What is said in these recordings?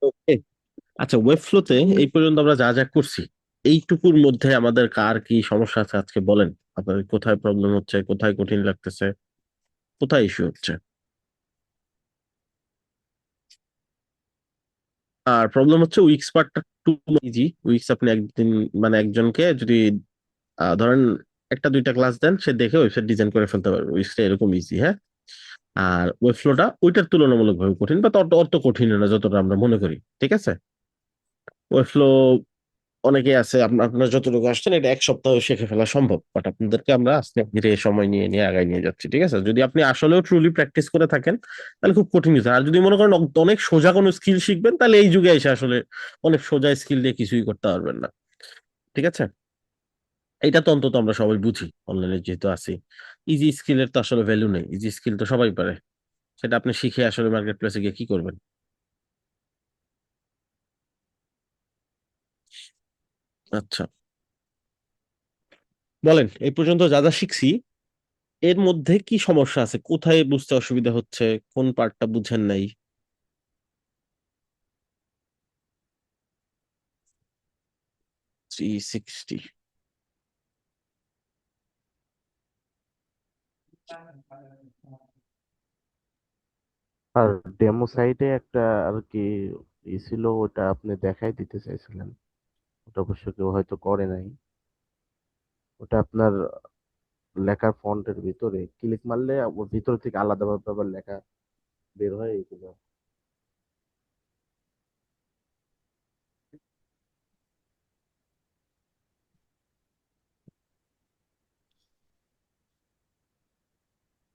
ওকে। আচ্ছা, ওয়েব ফ্লোতে এই পর্যন্ত আমরা যা যা করছি, এইটুকুর মধ্যে আমাদের কার কি সমস্যা আছে আজকে বলেন। আপনার কোথায় প্রবলেম হচ্ছে, কোথায় কঠিন লাগতেছে, কোথায় ইস্যু হচ্ছে? আর প্রবলেম হচ্ছে উইক্স পার্টটা টু ইজি। উইক্স আপনি একদিন, মানে একজনকে যদি ধরেন একটা দুইটা ক্লাস দেন, সে দেখে ওয়েবসাইট ডিজাইন করে ফেলতে পারবে। উইক্সটা এরকম ইজি, হ্যাঁ। আর ওয়েব ফ্লোটা ওইটার তুলনামূলকভাবে কঠিন, বা অত অত কঠিন না যতটা আমরা মনে করি, ঠিক আছে। ওয়েব ফ্লো অনেকে আছে, আপনার যতটুকু আসছেন এটা এক সপ্তাহ শিখে ফেলা সম্ভব, বাট আপনাদেরকে আমরা আস্তে ধীরে সময় নিয়ে নিয়ে আগায় নিয়ে যাচ্ছি, ঠিক আছে। যদি আপনি আসলেও ট্রুলি প্র্যাকটিস করে থাকেন তাহলে খুব কঠিন কিছু না। আর যদি মনে করেন অনেক সোজা কোনো স্কিল শিখবেন, তাহলে এই যুগে এসে আসলে অনেক সোজা স্কিল দিয়ে কিছুই করতে পারবেন না, ঠিক আছে। এটা তো অন্তত আমরা সবাই বুঝি, অনলাইনে যেহেতু আছি। ইজি স্কিলের তো আসলে ভ্যালু নেই, ইজি স্কিল তো সবাই পারে। সেটা আপনি শিখে আসলে মার্কেট প্লেসে গিয়ে কি করবেন? আচ্ছা, বলেন এই পর্যন্ত যা যা শিখছি এর মধ্যে কি সমস্যা আছে, কোথায় বুঝতে অসুবিধা হচ্ছে, কোন পার্টটা বুঝেন নাই? 360? আর ডেমো সাইটে একটা আর কি ছিল, ওটা আপনি দেখাই দিতে চাইছিলেন। ওটা অবশ্য কেউ হয়তো করে নাই। ওটা আপনার লেখার ফন্টের ভিতরে ক্লিক মারলে ওর ভিতর থেকে আলাদাভাবে আবার লেখা বের হয় এইগুলো।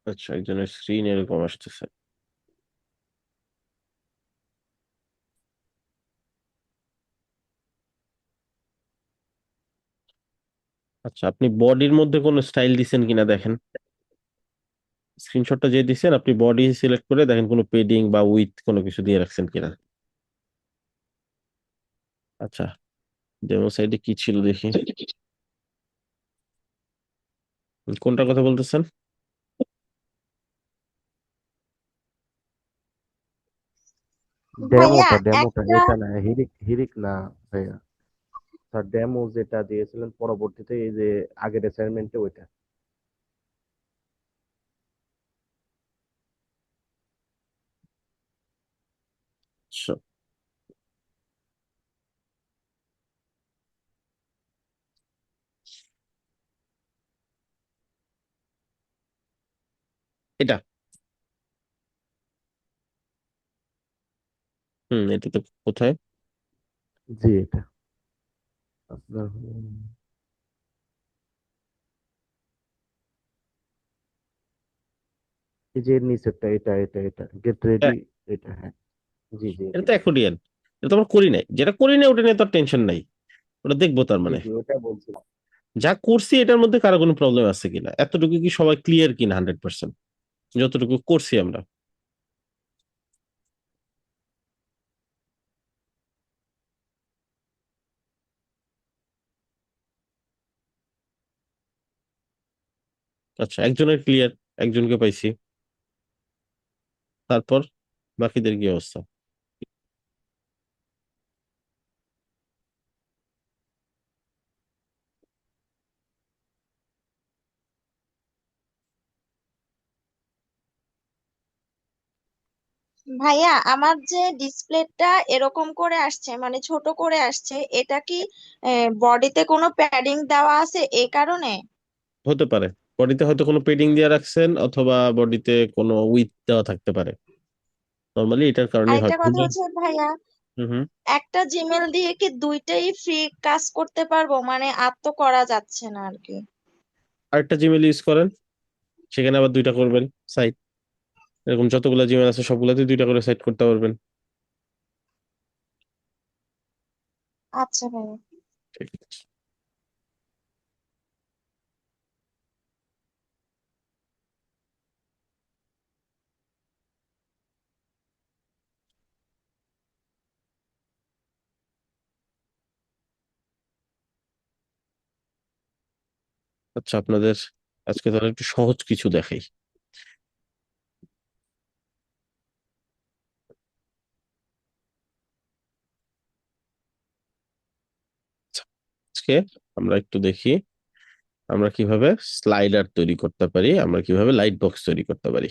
আচ্ছা, একজনের স্ক্রিন এরকম আসতেছে। আচ্ছা, আপনি বডির মধ্যে কোনো স্টাইল দিছেন কিনা দেখেন। স্ক্রিনশটটা যে দিছেন আপনি বডি সিলেক্ট করে দেখেন কোনো পেডিং বা উইথ কোনো কিছু দিয়ে রাখছেন কিনা। আচ্ছা, ডেমো সাইডে কি ছিল দেখি। কোনটার কথা বলতেছেন? ভাইয়া ডেমোটা একটা এটা না, হিরিক হিরিক না ভাইয়া। স্যার ডেমো যেটা দিয়েছিলেন পরবর্তীতে এই যে আগের অ্যাসাইনমেন্টে ওইটা। আচ্ছা, এটা। এটা তো কোথায়? জি এটা আপনার এই যে নিচেরটা, এটা গেট রেডি। হ্যাঁ, এটা হ্যাঁ। জি জি এটা তো এটা। অ্যাকর্ডিয়ান। এটা তো আমরা করি নাই, যেটা করি নাই ওটা নিয়ে তো টেনশন নাই। ওটা দেখবো তার জি মানে। জি ওটা বলছিলাম। যা করছি এটার মধ্যে কারো কোনো প্রবলেম আছে কিনা, এতটুকু কি সবাই ক্লিয়ার কিনা 100%, যতটুকু করছি আমরা? আচ্ছা, একজনের ক্লিয়ার, একজনকে পাইছি। তারপর বাকিদের কি অবস্থা? ভাইয়া আমার যে ডিসপ্লেটা এরকম করে আসছে মানে ছোট করে আসছে, এটা কি বডিতে কোনো প্যাডিং দেওয়া আছে এই কারণে? হতে পারে বডিতে হয়তো কোনো পেডিং দিয়ে রাখছেন, অথবা বডিতে কোনো উইথ দেওয়া থাকতে পারে। নর্মালি এটার কারণেই হয়। আরেকটা কথা হচ্ছে ভাইয়া, হুম হুম। একটা জিমেল দিয়ে কি দুইটাই ফ্রি কাজ করতে পারবো? মানে আর তো করা যাচ্ছে না আর কি। আরেকটা জিমেল ইউজ করেন, সেখানে আবার দুইটা করবেন সাইট। এরকম যতগুলো জিমেল আছে সবগুলোতে দুইটা করে সাইট করতে পারবেন। আচ্ছা ভাইয়া। ঠিক আছে। আচ্ছা, আপনাদের আজকে তাহলে একটু সহজ কিছু দেখাই। আজকে আমরা একটু দেখি আমরা কিভাবে স্লাইডার তৈরি করতে পারি, আমরা কিভাবে লাইট বক্স তৈরি করতে পারি।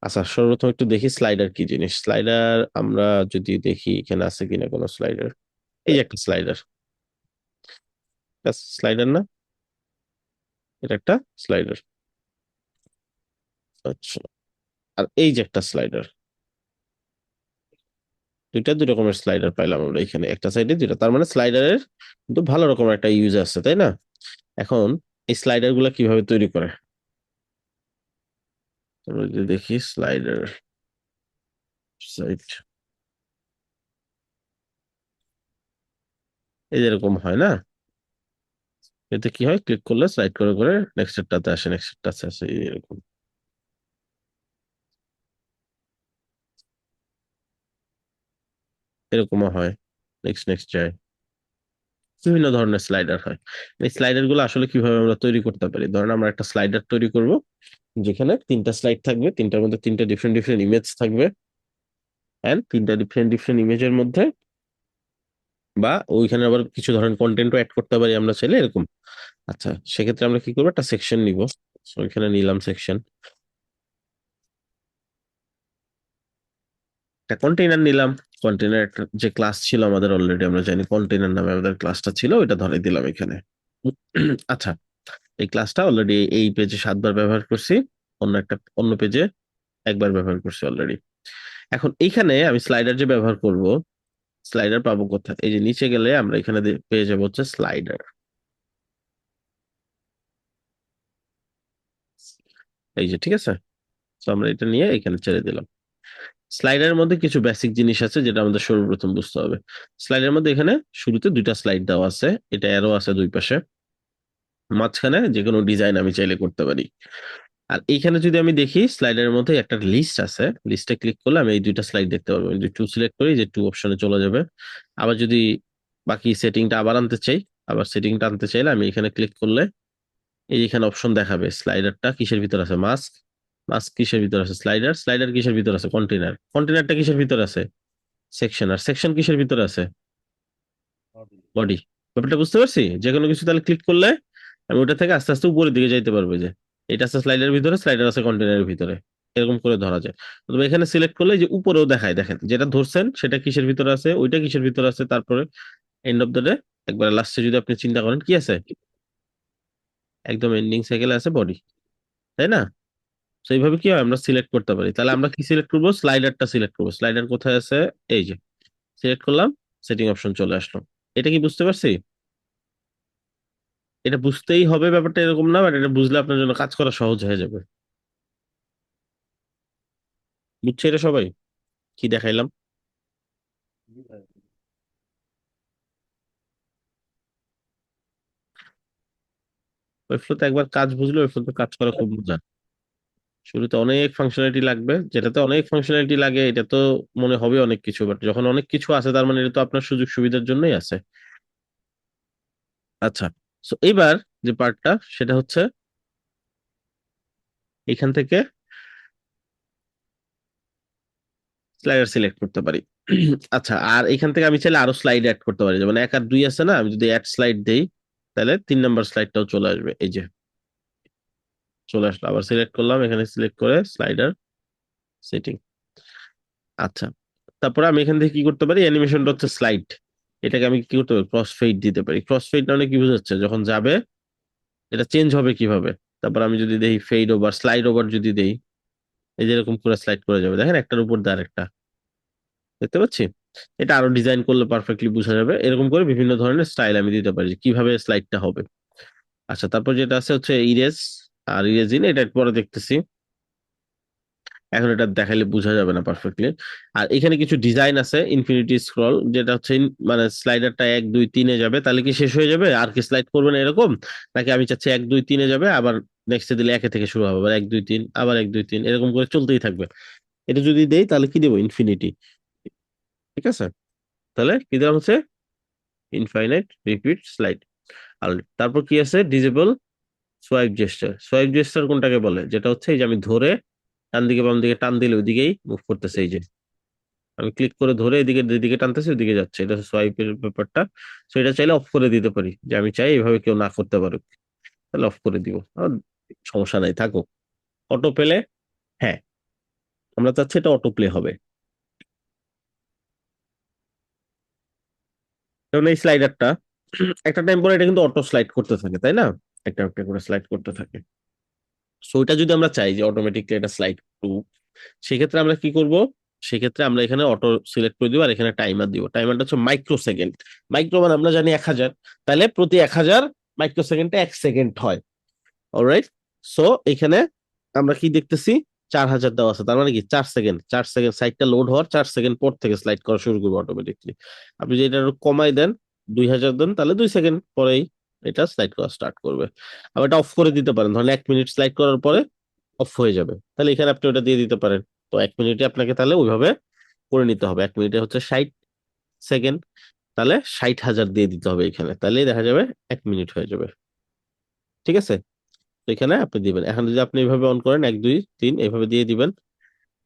আচ্ছা, সর্বপ্রথম একটু দেখি স্লাইডার কি জিনিস। স্লাইডার আমরা যদি দেখি এখানে আছে কিনা কোনো স্লাইডার। এই যে একটা স্লাইডার, স্লাইডার না, এটা একটা স্লাইডার। আচ্ছা, আর এই যে একটা স্লাইডার, দুই রকমের স্লাইডার পাইলাম আমরা এখানে, একটা সাইডে দুইটা, তার মানে স্লাইডারের কিন্তু ভালো রকমের একটা ইউজ আছে, তাই না? এখন এই স্লাইডার গুলা কিভাবে তৈরি করে আমরা যদি দেখি স্লাইডার সাইড, এই যেরকম হয় না, এতে কি হয়, ক্লিক করলে স্লাইড করে করে নেক্সটটাতে আসে, নেক্সটটাতে আসে, এরকম এরকমও হয়, নেক্সট নেক্সট যায়, বিভিন্ন ধরনের স্লাইডার হয়। এই স্লাইডার গুলো আসলে কিভাবে আমরা তৈরি করতে পারি, ধরেন আমরা একটা স্লাইডার তৈরি করব যেখানে তিনটা স্লাইড থাকবে, তিনটার মধ্যে তিনটা ডিফারেন্ট ডিফারেন্ট ইমেজ থাকবে, এন্ড তিনটা ডিফারেন্ট ডিফারেন্ট ইমেজের মধ্যে বা ওইখানে আবার কিছু ধরেন কন্টেন্টও অ্যাড করতে পারি আমরা চাইলে, এরকম। আচ্ছা, সেক্ষেত্রে আমরা কি করবো, একটা সেকশন নিব। ওইখানে নিলাম সেকশন, একটা কন্টেইনার নিলাম। কন্টেইনার যে ক্লাস ছিল আমাদের, অলরেডি আমরা জানি কন্টেইনার নামে আমাদের ক্লাসটা ছিল, ওইটা ধরে দিলাম এখানে। আচ্ছা, এই ক্লাসটা অলরেডি এই পেজে 7 বার ব্যবহার করছি, অন্য পেজে একবার ব্যবহার করছি অলরেডি। এখন এইখানে আমি স্লাইডার যে ব্যবহার করব, স্লাইডার পাবো কোথায়? এই যে নিচে গেলে আমরা এখানে পেয়ে যাবো হচ্ছে স্লাইডার, এই যে, ঠিক আছে। তো আমরা এটা নিয়ে এখানে ছেড়ে দিলাম। স্লাইডারের মধ্যে কিছু বেসিক জিনিস আছে যেটা আমাদের সর্বপ্রথম বুঝতে হবে। স্লাইডের মধ্যে এখানে শুরুতে দুইটা স্লাইড দেওয়া আছে, এটা অ্যারো আছে দুই পাশে, মাঝখানে যে কোনো ডিজাইন আমি চাইলে করতে পারি। আর এইখানে যদি আমি দেখি স্লাইডের মধ্যে একটা লিস্ট আছে, লিস্টে ক্লিক করলে আমি এই দুইটা স্লাইড দেখতে পারবো। যদি টু সিলেক্ট করি, যে টু অপশনে চলে যাবে। আবার যদি বাকি সেটিংটা আবার আনতে চাই, আবার সেটিংটা আনতে চাইলে আমি এখানে ক্লিক করলে এই এখানে অপশন দেখাবে স্লাইডারটা কিসের ভিতর আছে, মাস্ক, মাস্ক কিসের ভিতর আছে, স্লাইডার, স্লাইডার কিসের ভিতর আছে, কন্টেনার, কন্টেনারটা কিসের ভিতর আছে, সেকশন, আর সেকশন কিসের ভিতর আছে, বডি। ব্যাপারটা বুঝতে পারছি? যে কোনো কিছু তাহলে ক্লিক করলে আমি ওটা থেকে আস্তে আস্তে উপরের দিকে যাইতে পারবো, যে এটা আছে স্লাইডার ভিতরে, স্লাইডার আছে কন্টেনারের ভিতরে, এরকম করে ধরা যায়। তবে এখানে সিলেক্ট করলে যে উপরেও দেখায়, দেখেন যেটা ধরছেন সেটা কিসের ভিতরে আছে, ওইটা কিসের ভিতরে আছে, তারপরে এন্ড অফ দ্য ডে একবার লাস্টে যদি আপনি চিন্তা করেন কি আছে, একদম এন্ডিং সাইকেলে আছে বডি, তাই না? তো এইভাবে কি হয়, আমরা সিলেক্ট করতে পারি। তাহলে আমরা কি সিলেক্ট করবো, স্লাইডারটা সিলেক্ট করবো। স্লাইডার কোথায় আছে, এই যে, সিলেক্ট করলাম, সেটিং অপশন চলে আসলো। এটা কি বুঝতে পারছি? এটা বুঝতেই হবে, ব্যাপারটা এরকম না, বাট এটা বুঝলে আপনার জন্য কাজ করা সহজ হয়ে যাবে। বুঝছে এটা সবাই কি দেখাইলাম? ওই ফ্লোতে একবার কাজ বুঝলে ওই ফ্লোতে কাজ করা খুব মজা। শুরুতে অনেক ফাংশনালিটি লাগবে, যেটাতে অনেক ফাংশনালিটি লাগে এটা তো মনে হবে অনেক কিছু, বাট যখন অনেক কিছু আছে তার মানে এটা তো আপনার সুযোগ সুবিধার জন্যই আছে। আচ্ছা, তো এইবার যে পার্টটা সেটা হচ্ছে এখান থেকে স্লাইডার সিলেক্ট করতে পারি। আচ্ছা, আর এখান থেকে আমি চাইলে আরো স্লাইড অ্যাড করতে পারি, যেমন 1 আর 2 আছে না, আমি যদি অ্যাড স্লাইড দেই তাহলে 3 নম্বর স্লাইডটাও চলে আসবে, এই যে চলে আসলো। আবার সিলেক্ট করলাম, এখানে সিলেক্ট করে স্লাইডার সেটিং। আচ্ছা, তারপরে আমি এখান থেকে কি করতে পারি, অ্যানিমেশনটা হচ্ছে স্লাইড, এটাকে আমি কি করতে পারি, ক্রস ফেড দিতে পারি। ক্রস ফেড মানে কি বোঝাচ্ছে, যখন যাবে এটা চেঞ্জ হবে কিভাবে। তারপর আমি যদি দেই ফেড ওভার, স্লাইড ওভার যদি দেই, এই যে এরকম করে স্লাইড করে যাবে, দেখেন একটার উপর দিয়ে আরেকটা, দেখতে পাচ্ছি। এটা আরো ডিজাইন করলে পারফেক্টলি বোঝা যাবে। এরকম করে বিভিন্ন ধরনের স্টাইল আমি দিতে পারি যে কিভাবে স্লাইডটা হবে। আচ্ছা, তারপর যেটা আছে হচ্ছে ইরেজ, আর ইরেজ ইন, এটা পরে দেখতেছি, এখন এটা দেখাইলে বোঝা যাবে না পারফেক্টলি। আর এখানে কিছু ডিজাইন আছে, ইনফিনিটি স্ক্রল, যেটা হচ্ছে মানে স্লাইডারটা 1 2 3-এ যাবে, তাহলে কি শেষ হয়ে যাবে আর কি স্লাইড করবে না এরকম, নাকি আমি চাচ্ছি 1 2 3-এ যাবে, আবার নেক্সটে দিলে একে থেকে শুরু হবে, আবার 1 2 3, আবার 1 2 3, এরকম করে চলতেই থাকবে। এটা যদি দেই তাহলে কি দেবো, ইনফিনিটি, ঠিক আছে। তাহলে কি দিলাম হচ্ছে ইনফাইনাইট রিপিট স্লাইড। আর তারপর কি আছে, disable swipe gesture. Swipe gesture কোনটাকে বলে, যেটা হচ্ছে এই যে আমি ধরে ডান দিকে বাম দিকে টান দিলে ওইদিকেই মুভ করতেছে, এই যে আমি ক্লিক করে ধরে এদিকে যেদিকে টানতেছি ওদিকে যাচ্ছে, এটা সোয়াইপের ব্যাপারটা। তো এটা চাইলে অফ করে দিতে পারি, যে আমি চাই এইভাবে কেউ না করতে পারুক, তাহলে অফ করে দিব। সমস্যা নাই, থাকুক। অটো পেলে, হ্যাঁ, আমরা চাচ্ছি এটা অটো প্লে হবে। যেমন এই স্লাইডারটা একটা টাইম পরে এটা কিন্তু অটো স্লাইড করতে থাকে, তাই না? একটা একটা করে স্লাইড করতে থাকে। সো এটা যদি আমরা চাই যে অটোমেটিকলি এটা স্লাইড টু, সেক্ষেত্রে আমরা কি করব? সেক্ষেত্রে আমরা এখানে অটো সিলেক্ট করে দিব আর এখানে টাইমার দিব। টাইমারটা হচ্ছে মাইক্রো সেকেন্ড। মাইক্রো মানে আমরা জানি 1000, তাহলে প্রতি 1000 মাইক্রো সেকেন্ডে 1 সেকেন্ড হয়। অলরাইট। সো এখানে আমরা কি দেখতেছি, 4000 দেওয়া আছে, তার মানে কি 4 সেকেন্ড, 4 সেকেন্ড সাইটটা লোড হওয়ার 4 সেকেন্ড পর থেকে স্লাইড করা শুরু করবে অটোমেটিকলি। আপনি যদি এটা আরো কমাই দেন, 2000 দেন, তাহলে 2 সেকেন্ড পরেই এটা স্লাইড করা স্টার্ট করবে। আবার এটা অফ করে দিতে পারেন, ধরেন 1 মিনিট স্লাইড করার পরে অফ হয়ে যাবে, তাহলে এখানে আপনি ওটা দিয়ে দিতে পারেন। তো 1 মিনিটে আপনাকে তাহলে ওইভাবে করে নিতে হবে। 1 মিনিটে হচ্ছে 60 সেকেন্ড, তাহলে 60,000 দিয়ে দিতে হবে এখানে, তাহলেই দেখা যাবে 1 মিনিট হয়ে যাবে। ঠিক আছে? তো এখানে আপনি দিবেন। এখন যদি আপনি এইভাবে অন করেন, 1 2 3 এইভাবে দিয়ে দিবেন,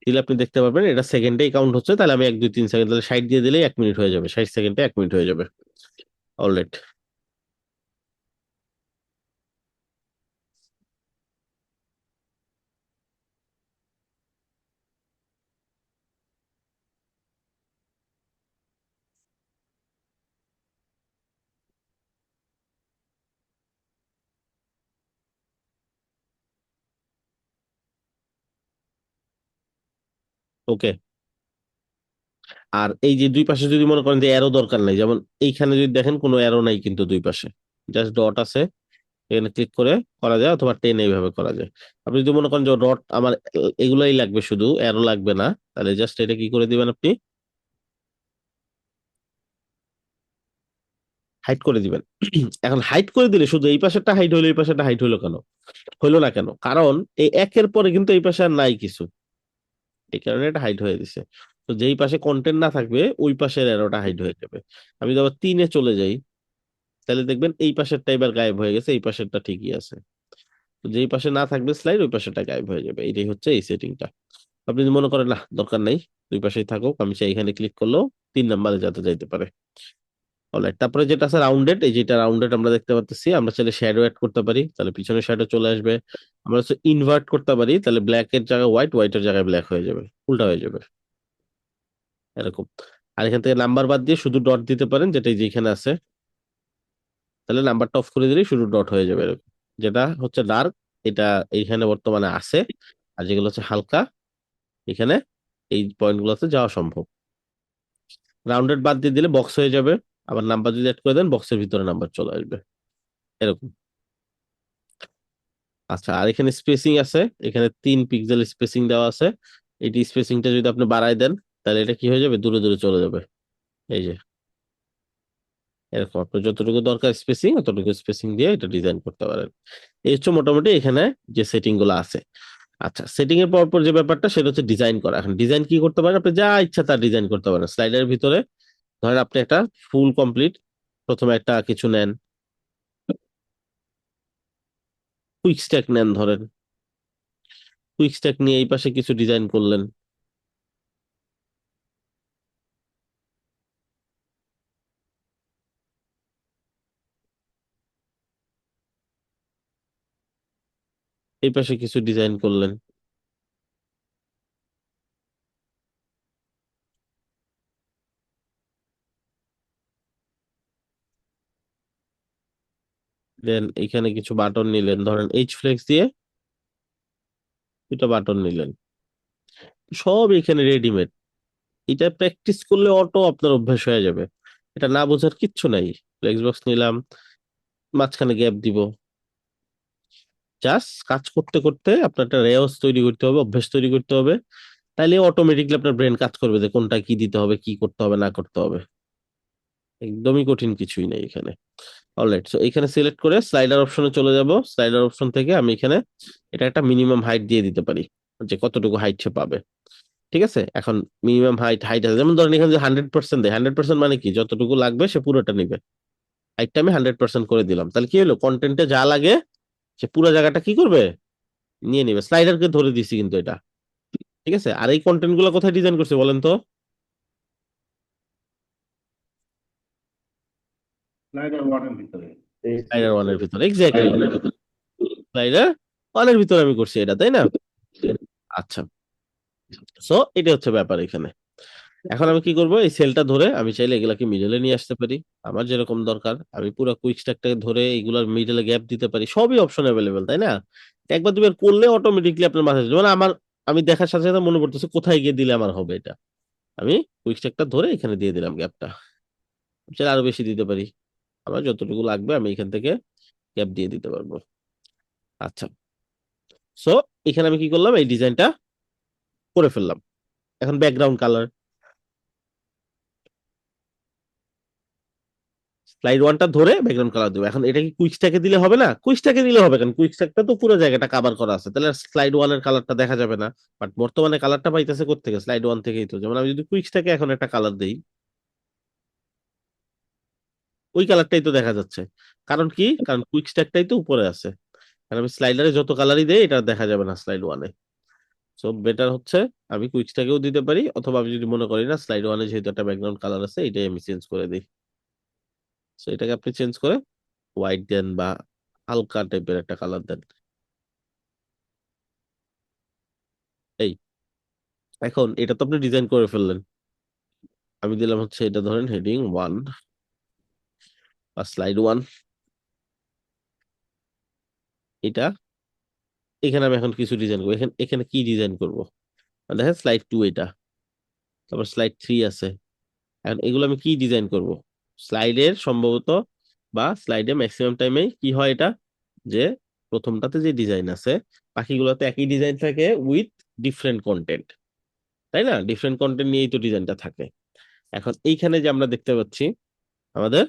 দিলে আপনি দেখতে পারবেন এটা সেকেন্ডেই কাউন্ট হচ্ছে। তাহলে আমি 1 2 3 সেকেন্ড, তাহলে 60 দিয়ে দিলেই 1 মিনিট হয়ে যাবে, 60 সেকেন্ডে 1 মিনিট হয়ে যাবে। অলরাইট। ওকে। আর এই যে দুই পাশে যদি মনে করেন যে অ্যারো দরকার নাই, যেমন এইখানে যদি দেখেন কোনো অ্যারো নাই কিন্তু দুই পাশে, জাস্ট ডট আছে, এখানে ক্লিক করে করা যায়, অথবা টেন এইভাবে করা যায়। আপনি যদি মনে করেন যে ডট আমার এগুলাই লাগবে, শুধু অ্যারো লাগবে না, তাহলে জাস্ট এটা কি করে দিবেন, আপনি হাইড করে দিবেন। এখন হাইড করে দিলে শুধু এই পাশেরটা হাইড হইলো, এই পাশেরটা হাইড হইলো কেন, হইলো না কেন? কারণ এই একের পরে কিন্তু এই পাশে আর নাই কিছু, এই কারণে এটা হাইড হয়ে দিছে। তো যেই পাশে কন্টেন্ট না থাকবে ওই পাশের অ্যারোটা হাইড হয়ে যাবে। আমি যদি আবার 3-এ চলে যাই, তাহলে দেখবেন এই পাশেরটা এবার গায়েব হয়ে গেছে, এই পাশেরটা ঠিকই আছে। তো যেই পাশে না থাকবে স্লাইড, ওই পাশেরটা গায়েব হয়ে যাবে। এটাই হচ্ছে এই সেটিংটা। আপনি যদি মনে করেন না দরকার নাই, দুই পাশেই থাকুক, আমি চাই এখানে ক্লিক করলেও 3 নাম্বারে যাতে যাইতে পারে। অলরাইট। তারপরে যেটা আছে রাউন্ডেড, এই যেটা রাউন্ডেড আমরা দেখতে পাচ্ছি, আমরা চাইলে শ্যাডো অ্যাড করতে পারি, তাহলে পিছনে শ্যাডো চলে আসবে। আমরা হচ্ছে ইনভার্ট করতে পারি, তাহলে ব্ল্যাক এর জায়গায় হোয়াইট, হোয়াইটের জায়গায় ব্ল্যাক হয়ে যাবে, উল্টা হয়ে যাবে এরকম। আর এখান থেকে নাম্বার বাদ দিয়ে শুধু ডট দিতে পারেন, যেটা এই যে এখানে আছে, তাহলে নাম্বারটা অফ করে দিলেই শুধু ডট হয়ে যাবে এরকম। যেটা হচ্ছে ডার্ক, এটা এইখানে বর্তমানে আছে, আর যেগুলো হচ্ছে হালকা, এখানে এই পয়েন্ট গুলোতে যাওয়া সম্ভব। রাউন্ডেড বাদ দিয়ে দিলে বক্স হয়ে যাবে। আবার নাম্বার যদি অ্যাড করে দেন, বক্সের ভিতরে নাম্বার চলে আসবে এরকম। আচ্ছা, আর এখানে স্পেসিং আছে, এখানে 3 পিক্সেল স্পেসিং দেওয়া আছে। এটি স্পেসিংটা যদি আপনি বাড়ায় দেন, তাহলে এটা কি হয়ে যাবে, দূরে দূরে চলে যাবে। এই যে এরকম আপনার যতটুকু দরকার স্পেসিং, ততটুকু স্পেসিং দিয়ে এটা ডিজাইন করতে পারেন। এই হচ্ছে মোটামুটি এখানে যে সেটিং গুলো আছে। আচ্ছা, সেটিং এর পর পর যে ব্যাপারটা, সেটা হচ্ছে ডিজাইন করা। এখন ডিজাইন কি করতে পারেন, আপনি যা ইচ্ছা তার ডিজাইন করতে পারেন স্লাইডের ভিতরে। ধরেন আপনি একটা ফুল কমপ্লিট, প্রথমে একটা কিছু নেন, কুইক স্ট্যাক নেন ধরেন, কুইক স্ট্যাক নিয়ে এই পাশে কিছু ডিজাইন করলেন। এই পাশে কিছু ডিজাইন করলেন। দেন এখানে কিছু বাটন নিলেন, ধরেন এইচ ফ্লেক্স দিয়ে 2টা বাটন নিলেন, সব এখানে রেডিমেড। এটা প্র্যাকটিস করলে অটো আপনার অভ্যাস হয়ে যাবে। এটা না বোঝার কিচ্ছু নাই। ফ্লেক্স বক্স নিলাম, মাঝখানে গ্যাপ দিব, জাস্ট কাজ করতে করতে আপনার একটা রেওয়াজ তৈরি করতে হবে, অভ্যাস তৈরি করতে হবে। তাইলে অটোমেটিকলি আপনার ব্রেন কাজ করবে যে কোনটা কি দিতে হবে, কি করতে হবে না করতে হবে। একদমই কঠিন কিছুই নেই এখানে। অলরাইট, সো এখানে সিলেক্ট করে স্লাইডার অপশনে চলে যাব। স্লাইডার অপশন থেকে আমি এখানে এটা একটা মিনিমাম হাইট দিয়ে দিতে পারি, যে কতটুকু হাইট সে পাবে। ঠিক আছে? এখন মিনিমাম হাইট হাইট আছে, যেমন ধরেন এখানে যে 100% দেয়, 100% মানে কি, যতটুকু লাগবে সে পুরোটা নিবে। হাইটটা আমি 100% করে দিলাম, তাহলে কি হলো, কন্টেন্টে যা লাগে সে পুরো জায়গাটা কি করবে, নিয়ে নিবে। স্লাইডারকে ধরে দিছি কিন্তু এটা। ঠিক আছে? আর এই কন্টেন্ট গুলো কোথায় ডিজাইন করছে বলেন তো? এই স্লাইডার ওয়ানের ভিতরে, এক্স্যাক্টলি স্লাইডার ওয়ানের ভিতরে আমি করছি এটা, তাই না? আচ্ছা, সো এটা হচ্ছে ব্যাপার এখানে। এখন আমি কি করব, এই সেলটা ধরে আমি চাইলে এগুলাকে মিডলে নিয়ে আসতে পারি, আমার যেরকম দরকার। আমি পুরো কুইক স্ট্যাকটাকে ধরে এগুলার মিডলে গ্যাপ দিতে পারি, সবই অপশন অ্যাভেলেবেল, তাই না? একবার দুবার করলে অটোমেটিকলি আপনার মাথায় আসবে। মানে আমার, আমি দেখার সাথে সাথে মনে পড়তেছে কোথায় গিয়ে দিলে আমার হবে এটা। আমি কুইক স্ট্যাকটা ধরে এখানে দিয়ে দিলাম গ্যাপটা, চাইলে আরো বেশি দিতে পারি, আমার যতটুকু লাগবে আমি এখান থেকে গ্যাপ দিয়ে দিতে পারবো। আচ্ছা, সো এখানে আমি কি করলাম, এই ডিজাইনটা করে ফেললাম। এখন ব্যাকগ্রাউন্ড কালার, স্লাইড ওয়ানটা ধরে ব্যাকগ্রাউন্ড কালার দেবো। এখন এটা কি কুইক স্ট্যাকে দিলে হবে না? কুইক স্ট্যাকে দিলে হবে, কারণ কুইক স্ট্যাকটা তো পুরো জায়গাটা কভার করা আছে, তাহলে স্লাইড ওয়ানের কালারটা দেখা যাবে না। বাট বর্তমানে কালারটা পাইতেছে কোত্থেকে? স্লাইড ওয়ান থেকেই তো। যেমন আমি যদি কুইক স্ট্যাকে এখন একটা কালার দেই, ওই কালারটাই তো দেখা যাচ্ছে। কারণ কি? কারণ কুইক স্ট্যাকটাই তো উপরে আছে। কারণ আমি স্লাইডারে যত কালারই দেই এটা দেখা যাবে না স্লাইড ওয়ানে। সো বেটার হচ্ছে আমি কুইক স্ট্যাকেও দিতে পারি, অথবা আমি যদি মনে করি না স্লাইড ওয়ানে যেহেতু একটা ব্যাকগ্রাউন্ড কালার আছে, এটাই আমি চেঞ্জ করে দিই। সো এটাকে আপনি চেঞ্জ করে হোয়াইট দেন বা হালকা টাইপের একটা কালার দেন। এই, এখন এটা তো আপনি ডিজাইন করে ফেললেন। আমি দিলাম হচ্ছে এটা ধরেন হেডিং ওয়ান বা স্লাইড ওয়ান, এটা এখানে আমি এখন কিছু ডিজাইন করবো। এখানে এখানে কি ডিজাইন করবো? দেখেন স্লাইড টু এটা, তারপর স্লাইড থ্রি আছে। এখন এগুলো আমি কি ডিজাইন করব? স্লাইডের সম্ভবত বা স্লাইডে ম্যাক্সিমাম টাইমে কি হয় এটা, যে প্রথমটাতে যে ডিজাইন আছে বাকিগুলোতে একই ডিজাইন থাকে উইথ ডিফারেন্ট কন্টেন্ট, তাই না? ডিফারেন্ট কন্টেন্ট নিয়েই তো ডিজাইনটা থাকে। এখন এইখানে যে আমরা দেখতে পাচ্ছি আমাদের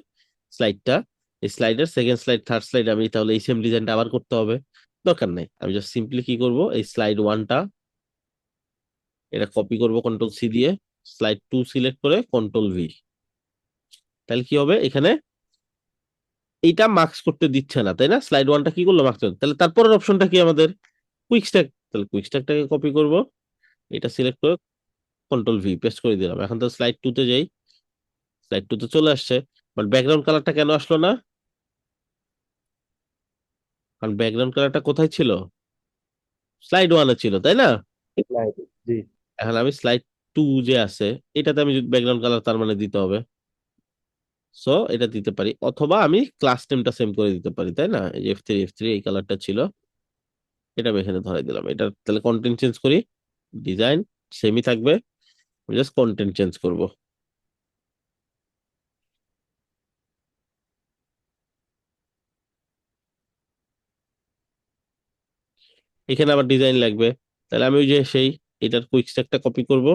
স্লাইডটা, এই স্লাইডের সেকেন্ড স্লাইড থার্ড স্লাইড আমি তাহলে এই সেম ডিজাইনটা আবার করতে হবে? দরকার নাই, আমি জাস্ট সিম্পলি কি করব, এই স্লাইড ওয়ানটা এটা কপি করব কন্ট্রোল সি দিয়ে, স্লাইড টু সিলেক্ট করে কন্ট্রোল ভি। তাহলে কি হবে, এখানে এইটা মার্কস করতে দিচ্ছে না, তাই না? স্লাইড ওয়ানটা কি করলো, মার্কস করতে। তাহলে তারপরের অপশনটা কি আমাদের? Quick stack. তাহলে কুইক স্ট্যাকটাকে কপি করব, এটা সিলেক্ট করে কন্ট্রোল ভি পেস্ট করে দিলাম। এখন তো স্লাইড টু তে যাই, স্লাইড টু তে চলে আসছে, বাট ব্যাকগ্রাউন্ড কালারটা কেন আসলো না? কারণ ব্যাকগ্রাউন্ড কালারটা কোথায় ছিল? স্লাইড ওয়ানে ছিল, তাই না? স্লাইড, জি। এখন আমি স্লাইড টু যে আছে এটাতে আমি ব্যাকগ্রাউন্ড কালার তার মানে দিতে হবে। সো এটা দিতে পারি, অথবা আমি ক্লাস নেমটা সেম করে দিতে পারি, তাই না? এই F3 এই কালারটা ছিল, এটা আমি এখানে ধরাই দিলাম। এটা তাহলে কন্টেন্ট চেঞ্জ করি, ডিজাইন সেমই থাকবে, জাস্ট কন্টেন্ট চেঞ্জ করব। এখানে আবার ডিজাইন লাগবে, তাহলে আমি ওই যে সেই এটার কুইক স্ট্যাকটা কপি করব,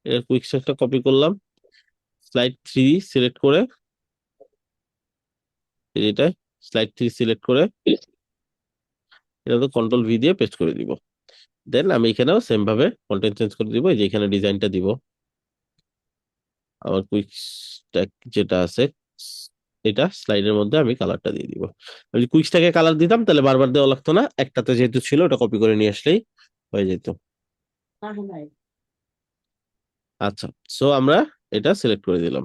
এর কুইক স্ট্যাকটা কপি করলাম, স্লাইড থ্রি সিলেক্ট করে এটা স্লাইড থ্রি সিলেক্ট করে এটা তো কন্ট্রোল ভি দিয়ে পেস্ট করে দিব। দেন আমি এখানেও সেম ভাবে কন্টেন্ট চেঞ্জ করে দিব, এই যে এখানে ডিজাইনটা দিব, আমার কুইক স্ট্যাক যেটা আছে এটা স্লাইডের মধ্যে আমি কালারটা দিয়ে দিব। আমি কুইক স্ট্যাকে কালার দিতাম তাহলে বারবার দেওয়া লাগতো না, একটাতে যেহেতু ছিল ওটা কপি করে নিয়ে আসলেই হয়ে যেত। আচ্ছা, সো আমরা এটা সিলেক্ট করে দিলাম,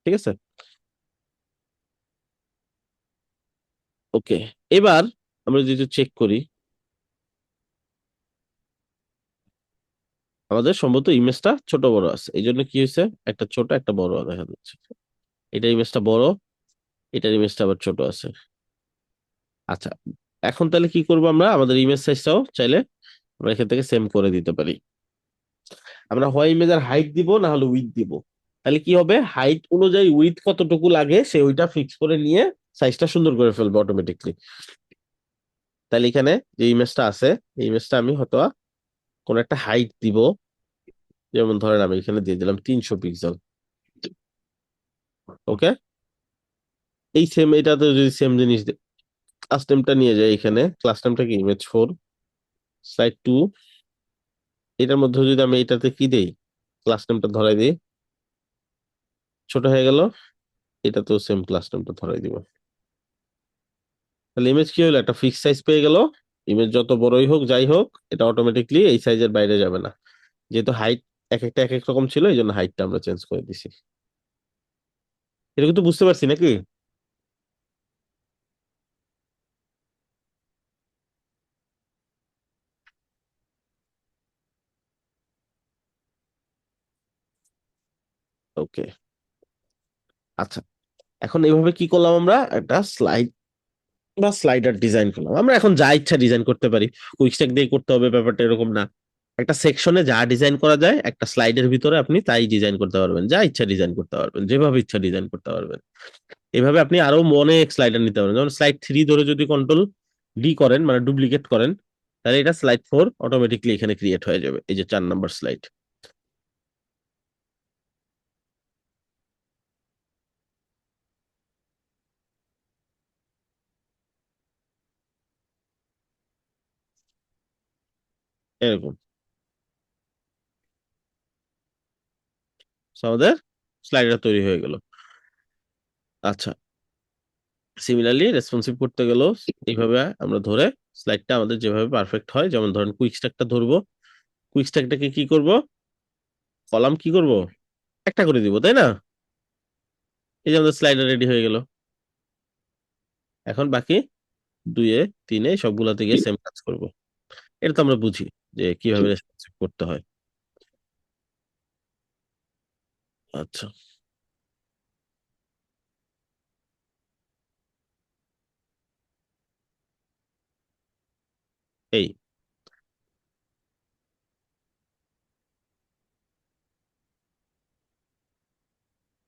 ঠিক আছে। ওকে, এবার আমরা যদি চেক করি, আমাদের সম্ভবত ইমেজটা ছোট বড় আছে, এই জন্য কি হয়েছে, একটা ছোট একটা বড় দেখা যাচ্ছে। এটা ইমেজটা বড়, এটার ইমেজটা আবার ছোট আছে। আচ্ছা, এখন তাহলে কি করব, আমরা আমাদের ইমেজ সাইজটাও চাইলে আমরা এখান থেকে সেম করে দিতে পারি। আমরা হয় ইমেজের হাইট দিব না হলে উইথ দিব। তাহলে কি হবে, হাইট অনুযায়ী উইথ কতটুকু লাগে সে ওইটা ফিক্স করে নিয়ে সাইজটা সুন্দর করে ফেলবে অটোমেটিকলি। তাহলে এখানে যে ইমেজটা আছে এই ইমেজটা আমি হয়তো কোন একটা হাইট দিব, যেমন ধরেন আমি এখানে দিয়ে দিলাম 300 পিক্সেল। ওকে, এই সেম এটাতে যদি সেম জিনিস ক্লাস নেমটা নিয়ে যাই, এখানে ক্লাস নেমটা কি ইমেজ ফোর স্লাইড টু, এটার মধ্যে যদি আমি এটাতে কি দেই, ক্লাস নেমটা ধরাই দিই, ছোট হয়ে গেল, এটা তো সেম ক্লাস নেমটা ধরাই দিব। তাহলে ইমেজ কি হলো, একটা ফিক্স সাইজ পেয়ে গেল। ইমেজ যত বড়ই হোক যাই হোক, এটা অটোমেটিকলি এই সাইজের বাইরে যাবে না, যেহেতু হাইট এক একটা এক এক রকম ছিল, এই জন্য হাইটটা আমরা চেঞ্জ করে দিছি। এটা কিন্তু বুঝতে পারছি নাকি? ওকে, আচ্ছা। এখন এইভাবে কি করলাম, আমরা একটা স্লাইড বা স্লাইডার ডিজাইন করলাম। আমরা এখন যা ইচ্ছা ডিজাইন করতে পারি, কুইকস্ট্যাক দিয়ে করতে হবে ব্যাপারটা এরকম না। একটা সেকশনে যা ডিজাইন করা যায়, একটা স্লাইডের ভিতরে আপনি তাই ডিজাইন করতে পারবেন, যা ইচ্ছা ডিজাইন করতে পারবেন, যেভাবে ইচ্ছা ডিজাইন করতে পারবেন। এভাবে আপনি আরো অনেক স্লাইডার নিতে পারেন। যেমন স্লাইড 3 ধরে যদি কন্ট্রোল D করেন, মানে ডুপ্লিকেট করেন, তাহলে এটা স্লাইড 4 অটোমেটিকলি এখানে ক্রিয়েট হয়ে যাবে, এই যে 4 নম্বর স্লাইড। এরকম। So, আমাদের স্লাইডার তৈরি হয়ে গেল। আচ্ছা, সিমিলারলি রেসপন্সিভ করতে গেল এইভাবে আমরা ধরে স্লাইডটা আমাদের যেভাবে পারফেক্ট হয়, যেমন ধরেন কুইক স্ট্যাকটা ধরবো, কুইক স্ট্যাকটাকে কি করব, কলাম কি করব, একটা করে দিব, তাই না? এই যে আমাদের স্লাইডার রেডি হয়ে গেল। এখন বাকি 2 3 সবগুলাতে গিয়ে সেম কাজ করব। এটা তো আমরা বুঝি যে কিভাবে রেসপন্সিভ করতে হয়। আচ্ছা, এই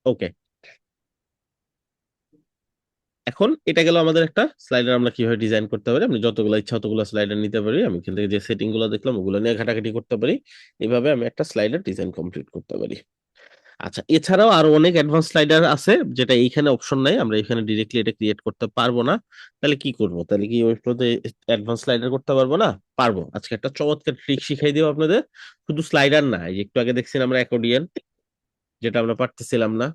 ওকে। এখন এটা গেল আমাদের একটা স্লাইডার আমরা কিভাবে ডিজাইন করতে পারি। আমি যতগুলো ইচ্ছা ততগুলো স্লাইডার নিতে পারি, আমি এখান থেকে যে সেটিং গুলো দেখলাম ওগুলো নিয়ে ঘাটাঘাটি করতে পারি। এইভাবে আমি একটা স্লাইডার ডিজাইন কমপ্লিট করতে পারি। আচ্ছা, এছাড়াও আরো অনেক অ্যাডভান্স স্লাইডার আছে, যেটা এইখানে অপশন নাই, আমরা এখানে ডিরেক্টলি এটা ক্রিয়েট করতে পারবো না। তাহলে কি করব, তাহলে কি ওই ফ্লোতে অ্যাডভান্স স্লাইডার করতে পারবো না? পারবো। আজকে একটা চমৎকার ট্রিক শিখাই দিব আপনাদের। শুধু স্লাইডার না, এই যে একটু আগে দেখছিলাম আমরা অ্যাকর্ডিয়ান, যেটা আমরা পারতেছিলাম না,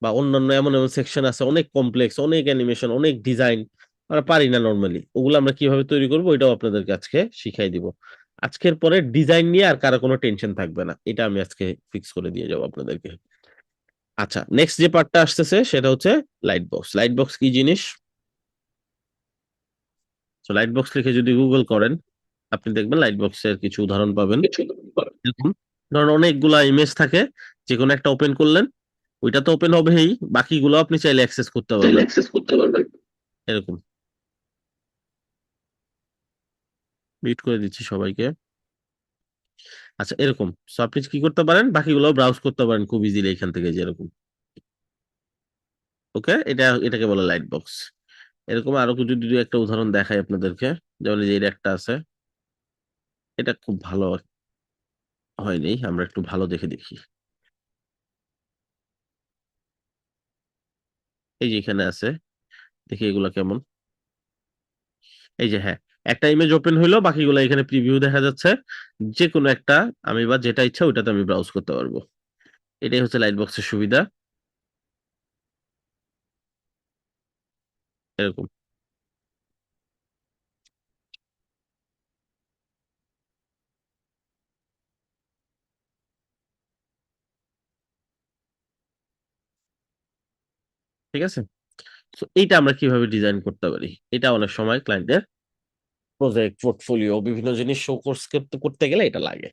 বা অন্যান্য এমন এমন সেকশন আছে অনেক কমপ্লেক্স, অনেক অ্যানিমেশন, অনেক ডিজাইন আমরা পারি না নর্মালি, ওগুলো আমরা কিভাবে তৈরি করবো এটাও আপনাদেরকে আজকে শিখাই দিব। আজকের পরে ডিজাইন নিয়ে আর কারো কোনো টেনশন থাকবে না, এটা আমি আজকে ফিক্স করে দিয়ে যাবো আপনাদেরকে। আচ্ছা, নেক্সট যে পার্টটা আসতেছে সেটা হচ্ছে লাইট বক্স। লাইট বক্স কি জিনিস? তো লাইট বক্স লিখে যদি গুগল করেন, আপনি দেখবেন লাইট বক্সের কিছু উদাহরণ পাবেন। এরকম ধরুন অনেকগুলা ইমেজ থাকে, যে কোনো একটা ওপেন করলেন, ওইটা তো ওপেন হবেই, বাকিগুলো আপনি চাইলে অ্যাক্সেস করতে পারবেন এরকম। মিউট করে দিচ্ছি সবাইকে। আচ্ছা, এরকম। সো আপনি কি করতে পারেন, বাকিগুলো ব্রাউজ করতে পারেন খুব ইজিলি এখান থেকে, যেরকম। ওকে, এটাকে বলে লাইট বক্স। এরকম আরো যদি দুই একটা উদাহরণ দেখাই আপনাদেরকে, যেমন এই যে এর একটা আছে, এটা খুব ভালো হয়নি, আমরা একটু ভালো দেখে দেখি। এই যে এখানে আছে, দেখি এগুলা কেমন। এই যে হ্যাঁ, একটা ইমেজ ওপেন হইলো, বাকিগুলো এখানে প্রিভিউ দেখা যাচ্ছে। যে কোনো একটা আমি বা যেটা ইচ্ছা ওইটাতে আমি ব্রাউজ করতে পারবো। এটাই হচ্ছে লাইট বক্সের সুবিধা। এরকম। ঠিক আছে। তো এইটা আমরা কিভাবে ডিজাইন করতে পারি, এটা অনেক সময় ক্লায়েন্টের প্রজেক্ট পোর্টফোলিও বিভিন্ন জিনিস শো করতে করতে গেলে এটা লাগে।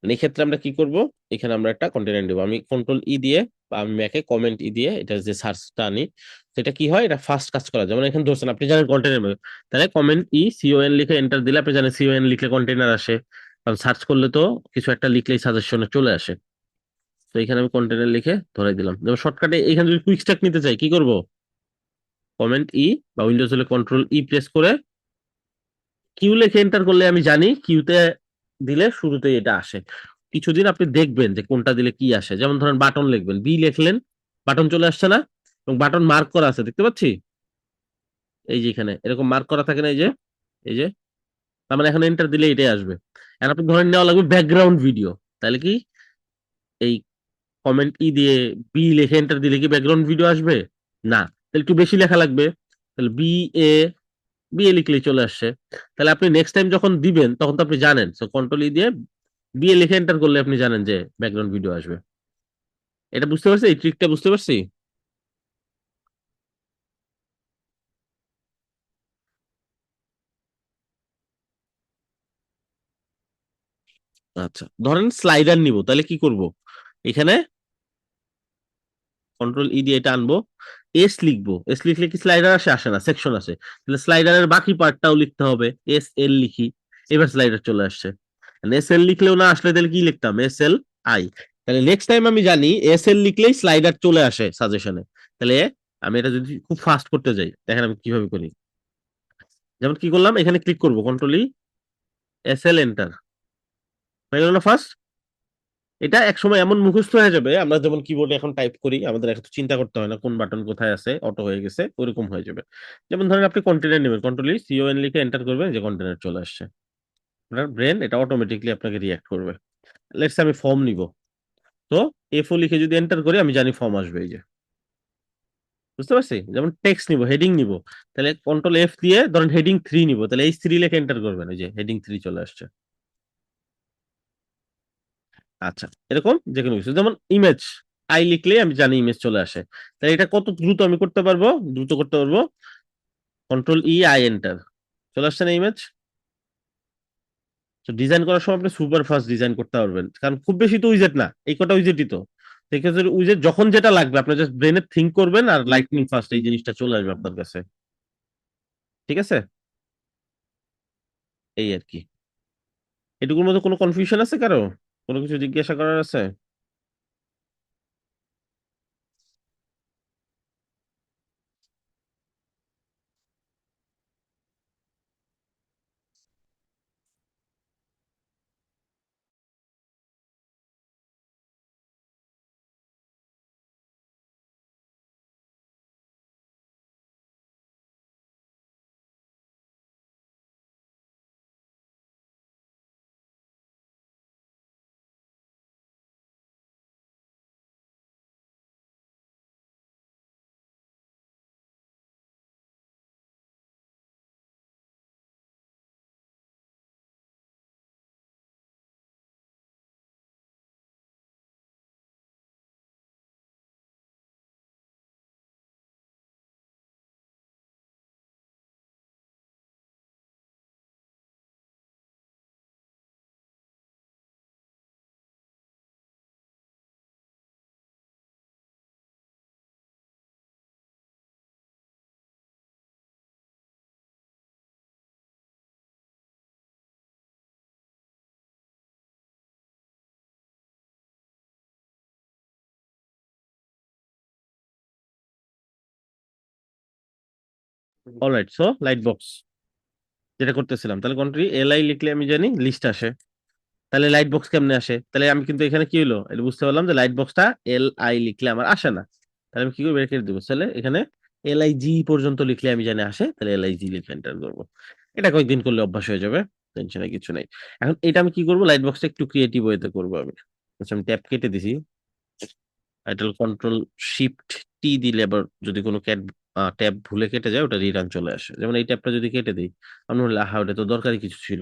মানে এই ক্ষেত্রে আমরা কি করব, এখানে আমরা একটা কন্টেনার দেবো। আমি কন্ট্রোল দিয়ে, বা আমি ম্যাকে কমেন্ট দিয়ে এটা যে সার্চটা আনি, সেটা কি হয়, এটা ফার্স্ট কাজ করা, যেমন এখানে ধরছেন আপনি জানেন কন্টেনার, তাহলে কমেন্ট CON লিখে এন্টার দিলে আপনি জানেন CON লিখলে কন্টেনার আসে, কারণ সার্চ করলে তো কিছু একটা লিখলেই সাজেশনে চলে আসে। তো এখানে আমি কন্টেনার লিখে ধরে দিলাম। যেমন শর্টকাটে এখানে যদি কুইক স্টার্ট নিতে চাই কি করব, কমেন্ট বা উইন্ডোজ হলে কন্ট্রোল প্রেস করে কিউ লিখে এন্টার করলে আমি জানি কিউতে দিলে শুরুতেই এটা আসে। কিছুদিন আপনি দেখবেন যে কোনটা দিলে কি আসে। যেমন ধরেন বাটন লিখবেন, বি লিখলেন, বাটন চলে আসছে না? এবং বাটন মার্ক করা আছে, দেখতে পাচ্ছি এই যে এখানে এরকম মার্ক করা থাকে না, এই যে তার মানে এখন এন্টার দিলে এটাই আসবে। এখন আপনি ধরেন নেওয়া লাগবে ব্যাকগ্রাউন্ড ভিডিও, তাহলে কি এই কমেন্ট দিয়ে বি লিখে এন্টার দিলে কি ব্যাকগ্রাউন্ড ভিডিও আসবে? না, তাহলে একটু বেশি লেখা লাগবে। তাহলে BA বিএ লিখলেই চলে আসছে। তাহলে আপনি নেক্সট টাইম যখন দিবেন তখন তো আপনি জানেন, সো কন্ট্রোল ই দিয়ে বিএ লিখে এন্টার করলে আপনি জানেন যে ব্যাকগ্রাউন্ড ভিডিও আসবে। এটা বুঝতে পারছি, এই ট্রিকটা বুঝতে পারছি। আচ্ছা, ধরেন স্লাইডার নিব, তাহলে কি করব? এখানে কন্ট্রোল ই দিয়ে এটা আনবো, এস লিখবো। এস লিখলে কি স্লাইডার আসে? আসে না, সেকশন আসে। তাহলে স্লাইডারের বাকি পার্টটাও লিখতে হবে, এস এল লিখি, এবার স্লাইডার চলে আসছে। এস এল লিখলেও না আসলে তাহলে কি লিখতাম? S L I. তাহলে নেক্সট টাইম আমি জানি এস এল লিখলেই স্লাইডার চলে আসে সাজেশনে। তাহলে আমি এটা যদি খুব ফাস্ট করতে যাই, দেখেন আমি কিভাবে করি। যেমন কি করলাম, এখানে ক্লিক করবো, কন্ট্রোল ই, এস এল এন্টার, হয়ে গেল না ফার্স্ট? এটা একসময় এমন মুখস্থ হয়ে যাবে, আমরা যেমন কিবোর্ডে এখন টাইপ করি, আমাদের এখন চিন্তা করতে হয় না কোন বাটন কোথায় আছে, অটো হয়ে গেছে, ওরকম হয়ে যাবে। যেমন ধরেন আপনি কন্টেনার নেবেন, কন্ট্রোল সিওএন লিখে এন্টার করবেন, যে কন্টেনার চলে আসছে। আপনার ব্রেন এটা অটোমেটিকলি আপনাকে রিয়াক্ট করবে। লেটস আমি ফর্ম নিব, তো এফও লিখে যদি এন্টার করি আমি জানি ফর্ম আসবে, এই যে। বুঝতে পারছি? যেমন টেক্সট নিব, হেডিং নিব, তাহলে কন্ট্রোল এফ দিয়ে ধরেন হেডিং 3 নিব, তাহলে এই 3 লিখে এন্টার করবেন, এই যে হেডিং 3 চলে আসছে। আচ্ছা, এরকম যে কোনো কিছু, যেমন ইমেজ আই লিখলে আমি জানি ইমেজ চলে আসে। তাহলে এটা কত দ্রুত আমি করতে পারবো? দ্রুত করতে পারবো, কন্ট্রোল ই আই এন্টার, চলে আসছে না ইমেজ? তো ডিজাইন করার সময় আপনি সুপার ফাস্ট ডিজাইন করতে পারবেন, কারণ খুব বেশি তো উইজেট না, এই কটা উইজেটই তো। সেক্ষেত্রে উইজেট যখন যেটা লাগবে আপনি জাস্ট ব্রেনে থিঙ্ক করবেন, আর লাইটনিং ফাস্ট এই জিনিসটা চলে আসবে আপনার কাছে। ঠিক আছে, এই আর কি। এটুকুর মধ্যে কোনো কনফিউশন আছে কারো? কোনো কিছু জিজ্ঞাসা করার আছে? অলরাইট, সো লাইট বক্স যেটা করতেছিলাম, তাহলে কন্ট্রি এল আই লিখলে আমি জানি লিস্ট আসে। তাহলে লাইট বক্স কেমনে আসে? তাহলে আমি কিন্তু এখানে কি হলো, এটা বুঝতে পারলাম যে লাইট বক্সটা এল আই লিখলে আমার আসে না। তাহলে আমি কি করবো, ব্রেকেট দিব, তাহলে এখানে এল আই জি পর্যন্ত লিখলে আমি জানি আসে, তাহলে এল আই জি লিখে এন্টার করবো। এটা কয়েকদিন করলে অভ্যাস হয়ে যাবে, টেনশনে কিছু নাই। এখন এটা আমি কি করবো, লাইট বক্সটা একটু ক্রিয়েটিভ ওয়েতে করবো আমি। আচ্ছা, আমি ট্যাব কেটে দিছি, টাইটেল কন্ট্রোল শিফট টি দিলে আবার যদি কোনো ট্যাব ভুলে কেটে যায় ওটা রিটার্ন চলে আসে। যেমন এই ট্যাবটা যদি কেটে দিই, আমি বললাম আহা ওটা তো দরকারি কিছু ছিল,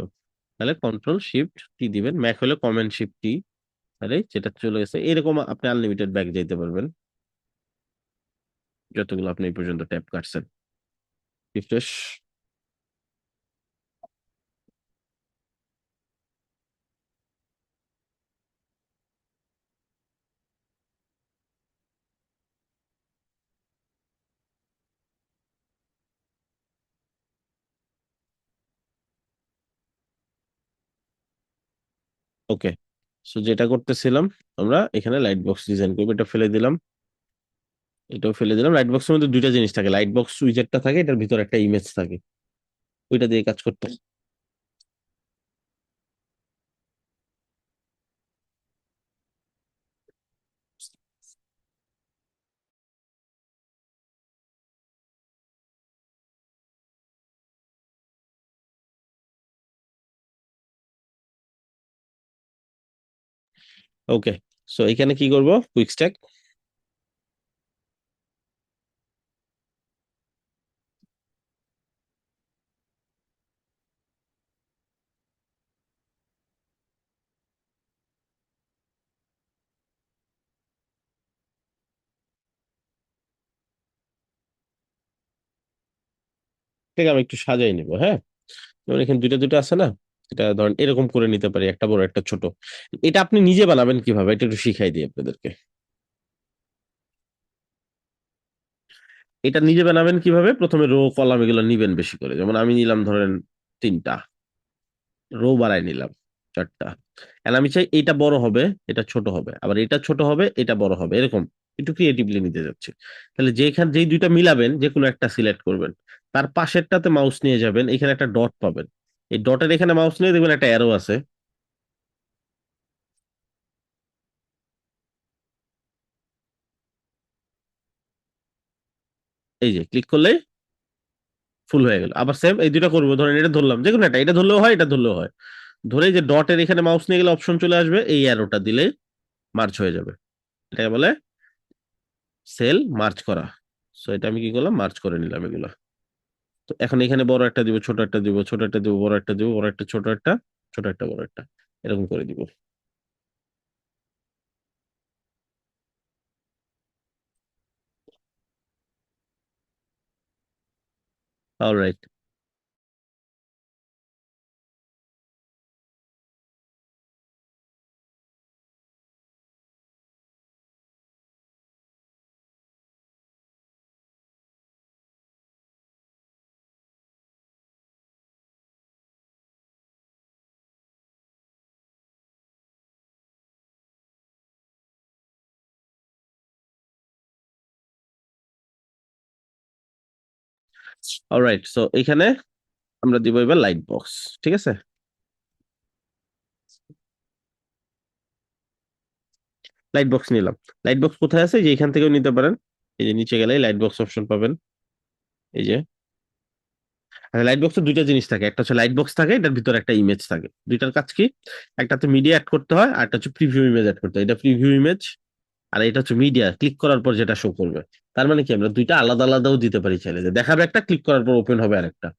তাহলে কন্ট্রোল শিফট টি দিবেন, ম্যাক হলে কমেন্ট শিফট টি, তাহলে যেটা চলে গেছে। এরকম আপনি আনলিমিটেড ব্যাক যাইতে পারবেন, যতগুলো আপনি এই পর্যন্ত ট্যাব কাটছেন। রিফ্রেশ। ওকে, সো যেটা করতেছিলাম, আমরা এখানে লাইট বক্স ডিজাইন করবো, এটা ফেলে দিলাম, এটাও ফেলে দিলাম। লাইট বক্সের মধ্যে দুইটা জিনিস থাকে, লাইট বক্স উইজেটটা থাকে, এটার ভিতরে একটা ইমেজ থাকে, ওইটা দিয়ে কাজ করতে। ওকে, সো এখানে কি করব, কুইক স্ট্যাক, থেকে আমি একটু সাজাই নিব, হ্যাঁ। যেমন এখানে দুইটা দুইটা আছে না, এটা ধরেন এরকম করে নিতে পারি, একটা বড় একটা ছোট। এটা আপনি নিজে বানাবেন কিভাবে, এটা একটু শিখাই দিই আপনাদেরকে। এটা নিজে বানাবেন কিভাবে, প্রথমে রো কলাম এগুলো নিবেন বেশি করে, যেমন আমি নিলাম ধরেন 3টা, রো বাড়াই নিলাম 4টা। আর আমি চাই এটা বড় হবে, এটা ছোট হবে, আবার এটা ছোট হবে, এটা বড় হবে, এরকম একটু ক্রিয়েটিভলি নিতে যাচ্ছি। তাহলে যেই দুইটা মিলাবেন, যে কোনো একটা সিলেক্ট করবেন, তার পাশেরটাতে মাউস নিয়ে যাবেন, এখানে একটা ডট পাবেন। এই ডটের এখানে মাউস নিয়ে দেখবেন একটা অ্যারো আছে, এই যে ক্লিক করলে ফুল হয়ে গেল। আবার সেম এই দুইটা করবো, ধরেন এটা ধরলাম, যে কোনো একটা, এটা ধরলেও হয়, এটা ধরলেও হয়। ধরে যে ডটের এখানে মাউস নিয়ে গেলে অপশন চলে আসবে, এই অ্যারোটা দিলে মার্চ হয়ে যাবে। এটাকে বলে সেল মার্চ করা। সো এটা আমি কি করলাম, মার্চ করে নিলাম এগুলো। তো এখন এখানে বড় একটা দিব, ছোট একটা দিব, ছোট একটা দিব, বড় একটা দিব, বড় একটা, ছোট একটা, ছোট একটা, বড় একটা, এরকম করে দিব। অলরাইট। অলরাইট, সো এখানে আমরা দিব এবার লাইট বক্স, ঠিক আছে। লাইট বক্স নিলাম। লাইট বক্স কোথায় আছে, যে এখান থেকেও নিতে পারেন। এই যে নিচে গেলে লাইট বক্স অপশন পাবেন, এই যে। লাইট বক্সে দুইটা জিনিস থাকে, একটা হচ্ছে লাইট বক্স থাকে, এটার ভিতরে একটা ইমেজ থাকে। দুইটার কাজ কি, একটা হচ্ছে মিডিয়া অ্যাড করতে হয়, আর একটা হচ্ছে প্রিভিউ ইমেজ অ্যাড করতে হয়। এটা প্রিভিউ ইমেজ, আর এটা হচ্ছে মিডিয়া, ক্লিক করার পর যেটা শো করবে। তার মানে কি, আমরা দুইটা আলাদা আলাদাও দিতে পারি চাইলে, যে দেখাবে একটা, ক্লিক করার পর ওপেন হবে আরেকটা।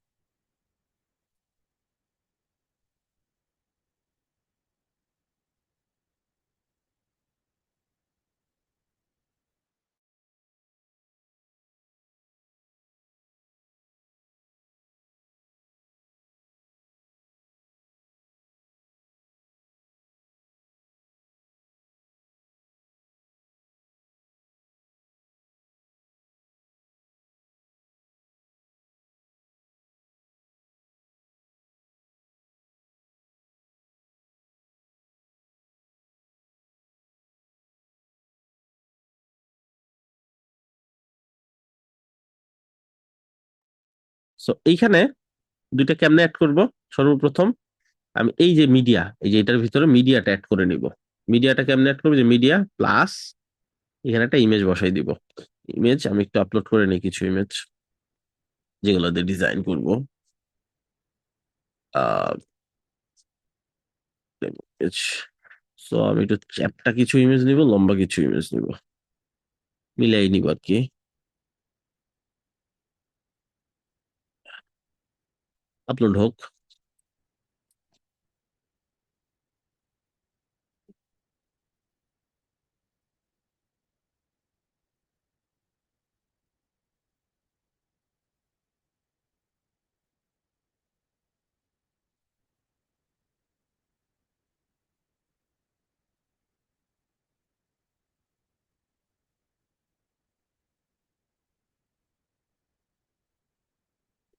সো এইখানে দুইটা কেমনে অ্যাড করব, সর্বপ্রথম আমি এই যে মিডিয়া, এই যে এটার ভিতরে মিডিয়াটা অ্যাড করে নিব। মিডিয়াটা কেমনে অ্যাড করবো, যে মিডিয়া প্লাস এখানে একটা ইমেজ বসাই দিব। ইমেজ আমি একটু আপলোড করে নিই, কিছু ইমেজ যেগুলো দিয়ে ডিজাইন করবো। আহ সো আমি একটু চ্যাপ্টা কিছু ইমেজ নিব, লম্বা কিছু ইমেজ নিব, মিলাই নিব আর কি। আপলোড হোক।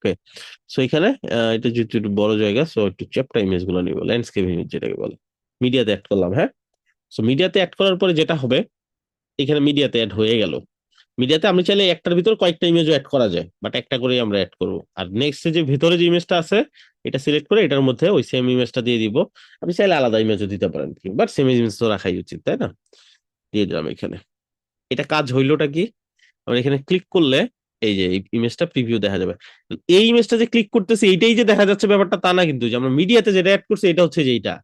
ওকে। সো এখানে এটা যেহেতু একটু বড় জায়গা, সো একটু চ্যাপ্টা ইমেজ গুলো নিব, ল্যান্ডস্কেপ ইমেজ যেটাকে বলে। মিডিয়াতে অ্যাড করলাম, হ্যাঁ। সো মিডিয়াতে অ্যাড করার পরে যেটা হবে, এখানে মিডিয়াতে অ্যাড হয়ে গেল। মিডিয়াতে আমি চাইলে একটার ভিতর কয়েকটা ইমেজও অ্যাড করা যায়, বাট একটা করেই আমরা অ্যাড করবো। আর নেক্সট যে ভিতরে যে ইমেজটা আছে, এটা সিলেক্ট করে এটার মধ্যে ওই সেম ইমেজটা দিয়ে দিব। আপনি চাইলে আলাদা ইমেজও দিতে পারেন, বাট সেম ইমেজ তো রাখাই উচিত, তাই না। দিয়ে দিলাম এখানে। এটা কাজ হইলোটা কি, আমরা এখানে ক্লিক করলে এই যে ইমেজটা প্রিভিউ দেখা যাবে। এই ইমেজটা যে ক্লিক করতেছে এইটাই যে দেখা যাচ্ছে ব্যাপারটা তা না, কিন্তু যে আমরা মিডিয়াতে যেটা অ্যাড করছি এটা হচ্ছে যে এইটা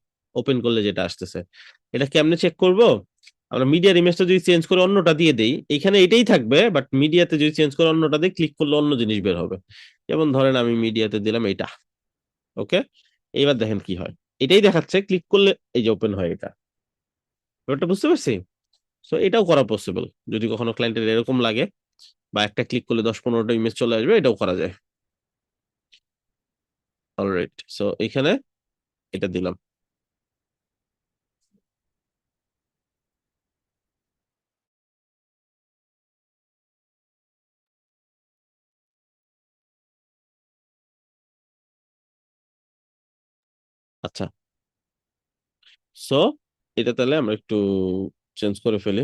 ওপেন করলে যেটা আসতেছে। এটা কেমনে চেক করব, আমরা মিডিয়ার ইমেজটা যদি চেঞ্জ করে অন্যটা দিয়ে দেই, এখানে এটাই থাকবে, বাট মিডিয়াতে যদি চেঞ্জ করে অন্যটা দিয়ে ক্লিক করলে অন্য জিনিস বের হবে। যেমন ধরেন আমি মিডিয়াতে দিলাম এটা, ওকে। এইবার দেখেন কি হয়, এটাই দেখাচ্ছে, ক্লিক করলে এই যে ওপেন হয় এটা। ব্যাপারটা বুঝতে পারছি। সো এটাও করা পসিবল, যদি কখনো ক্লায়েন্টের এরকম লাগে, বা একটা ক্লিক করলে 10-15টা ইমেজ চলে আসবে, এটাও করা যায়। অলরাইট, সো এখানে এটা দিলাম। আচ্ছা, সো এটা তাহলে আমরা একটু চেঞ্জ করে ফেলি।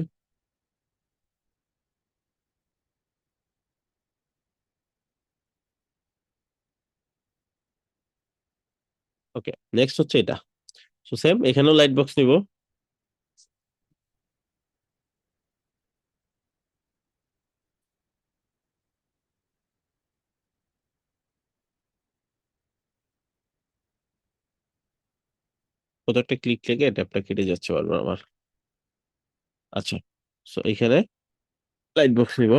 ওকে, নেক্সট হচ্ছে এটা। সো সেম এখানেও লাইট বক্স নিব। কোথাও একটা ক্লিক লেগে ট্যাবটা কেটে যাচ্ছে বারবার আমার। আচ্ছা, সো এখানে লাইট বক্স নিব।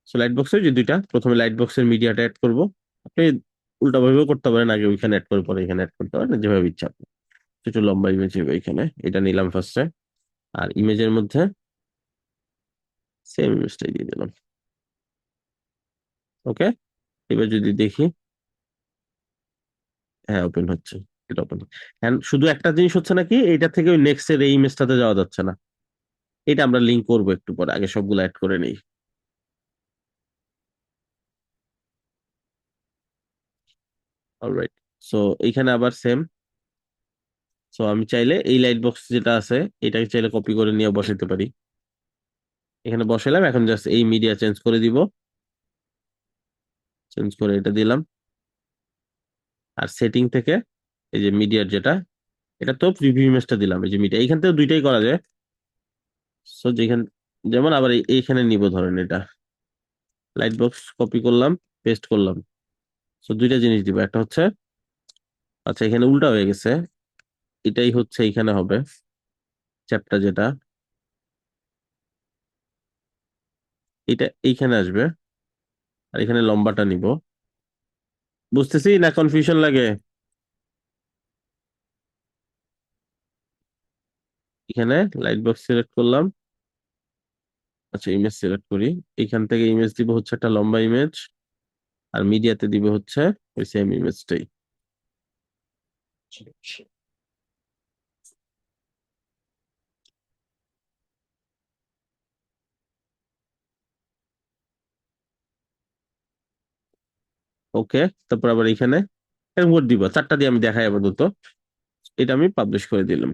সো লাইট বক্সের যে দুইটা, প্রথমে লাইট বক্সের মিডিয়াটা অ্যাড করব। আপনি উল্টা ভাবেও করতে পারেন, আগে ওইখানে অ্যাড করে পরে এখানে অ্যাড করতে পারেন, যেভাবে ইচ্ছা আপনার। একটু লম্বা ইমেজ হবে এখানে, এটা নিলাম ফার্স্টে। আর ইমেজের মধ্যে সেম ইমেজটাই দিয়ে দিলাম। ওকে, এবার যদি দেখি, হ্যাঁ ওপেন হচ্ছে, এটা ওপেন। হ্যাঁ, শুধু একটা জিনিস হচ্ছে নাকি, এইটা থেকে ওই নেক্সট এর এই ইমেজটাতে যাওয়া যাচ্ছে না। এটা আমরা লিঙ্ক করবো একটু পরে, আগে সবগুলো অ্যাড করে নেই। অলরাইট, সো এইখানে আবার সেম। সো আমি চাইলে এই লাইট বক্স যেটা আছে, এটাকে চাইলে কপি করে নিয়ে বসাতে পারি। এখানে বসালাম, এখন জাস্ট এই মিডিয়া চেঞ্জ করে দিব। চেঞ্জ করে এটা দিলাম। আর সেটিং থেকে এই যে মিডিয়ার যেটা, এটা তো প্রিভিউ ইমেজটা দিলাম, এই যে মিডিয়া এইখান থেকে দুইটাই করা যায়। সো যেখান, যেমন আবার এইখানে নিব ধরেন এটা, লাইট বক্স কপি করলাম, পেস্ট করলাম। সো দুইটা জিনিস দিব, একটা হচ্ছে, আচ্ছা এখানে উল্টা হয়ে গেছে, এটাই হচ্ছে এইখানে হবে চ্যাপ্টার যেটা, এটা এইখানে আসবে। আর এখানে লম্বাটা নিব। বুঝতেছি না, কনফিউশন লাগে? এখানে লাইট বক্স সিলেক্ট করলাম। আচ্ছা, ইমেজ সিলেক্ট করি। এখান থেকে ইমেজ দিব হচ্ছে একটা লম্বা ইমেজ, আর মিডিয়াতে দিব হচ্ছে ওই সেম ইমেজটাই। ওকে, তারপর আবার এখানে এরকম করে দিব, চারটা দিয়ে আমি দেখাই আপাতত। এটা আমি পাবলিশ করে দিলাম।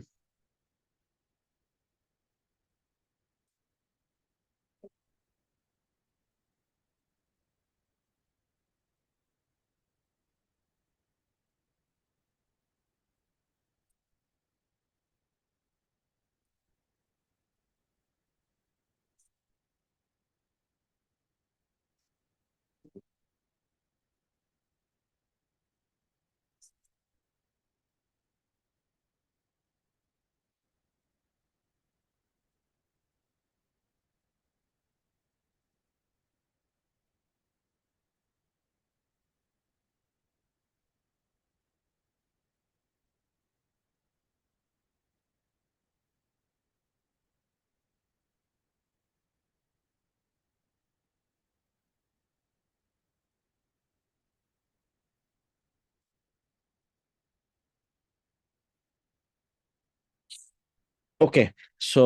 ওকে, সো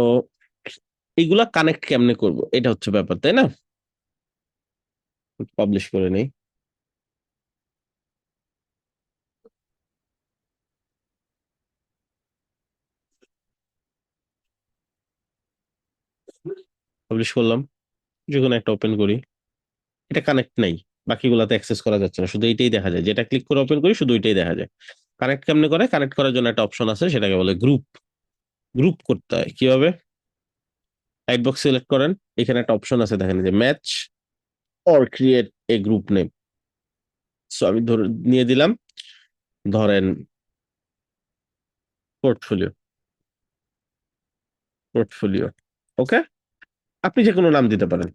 এইগুলা কানেক্ট কেমনে করব, এটা হচ্ছে ব্যাপার, তাই না? পাবলিশ করে নেই। পাবলিশ করলাম, যে কোনো একটা ওপেন করি। এটা কানেক্ট নাই, বাকিগুলাতে অ্যাক্সেস করা যাচ্ছে না, শুধু এইটাই দেখা যায়, যেটা ক্লিক করে ওপেন করি শুধু ওইটাই দেখা যায়। কানেক্ট কেমনে করে? কানেক্ট করার জন্য একটা অপশন আছে, সেটাকে বলে গ্রুপ। গ্রুপ করতে হয় কিভাবে? লাইট বক্স সিলেক্ট করেন, এখানে একটা অপশন আছে দেখেন, যে match or create a group name. So আমি ধরে নিয়ে দিলাম, ধরেন পোর্টফোলিও। পোর্টফোলিও, ওকে, আপনি যে কোনো নাম দিতে পারেন।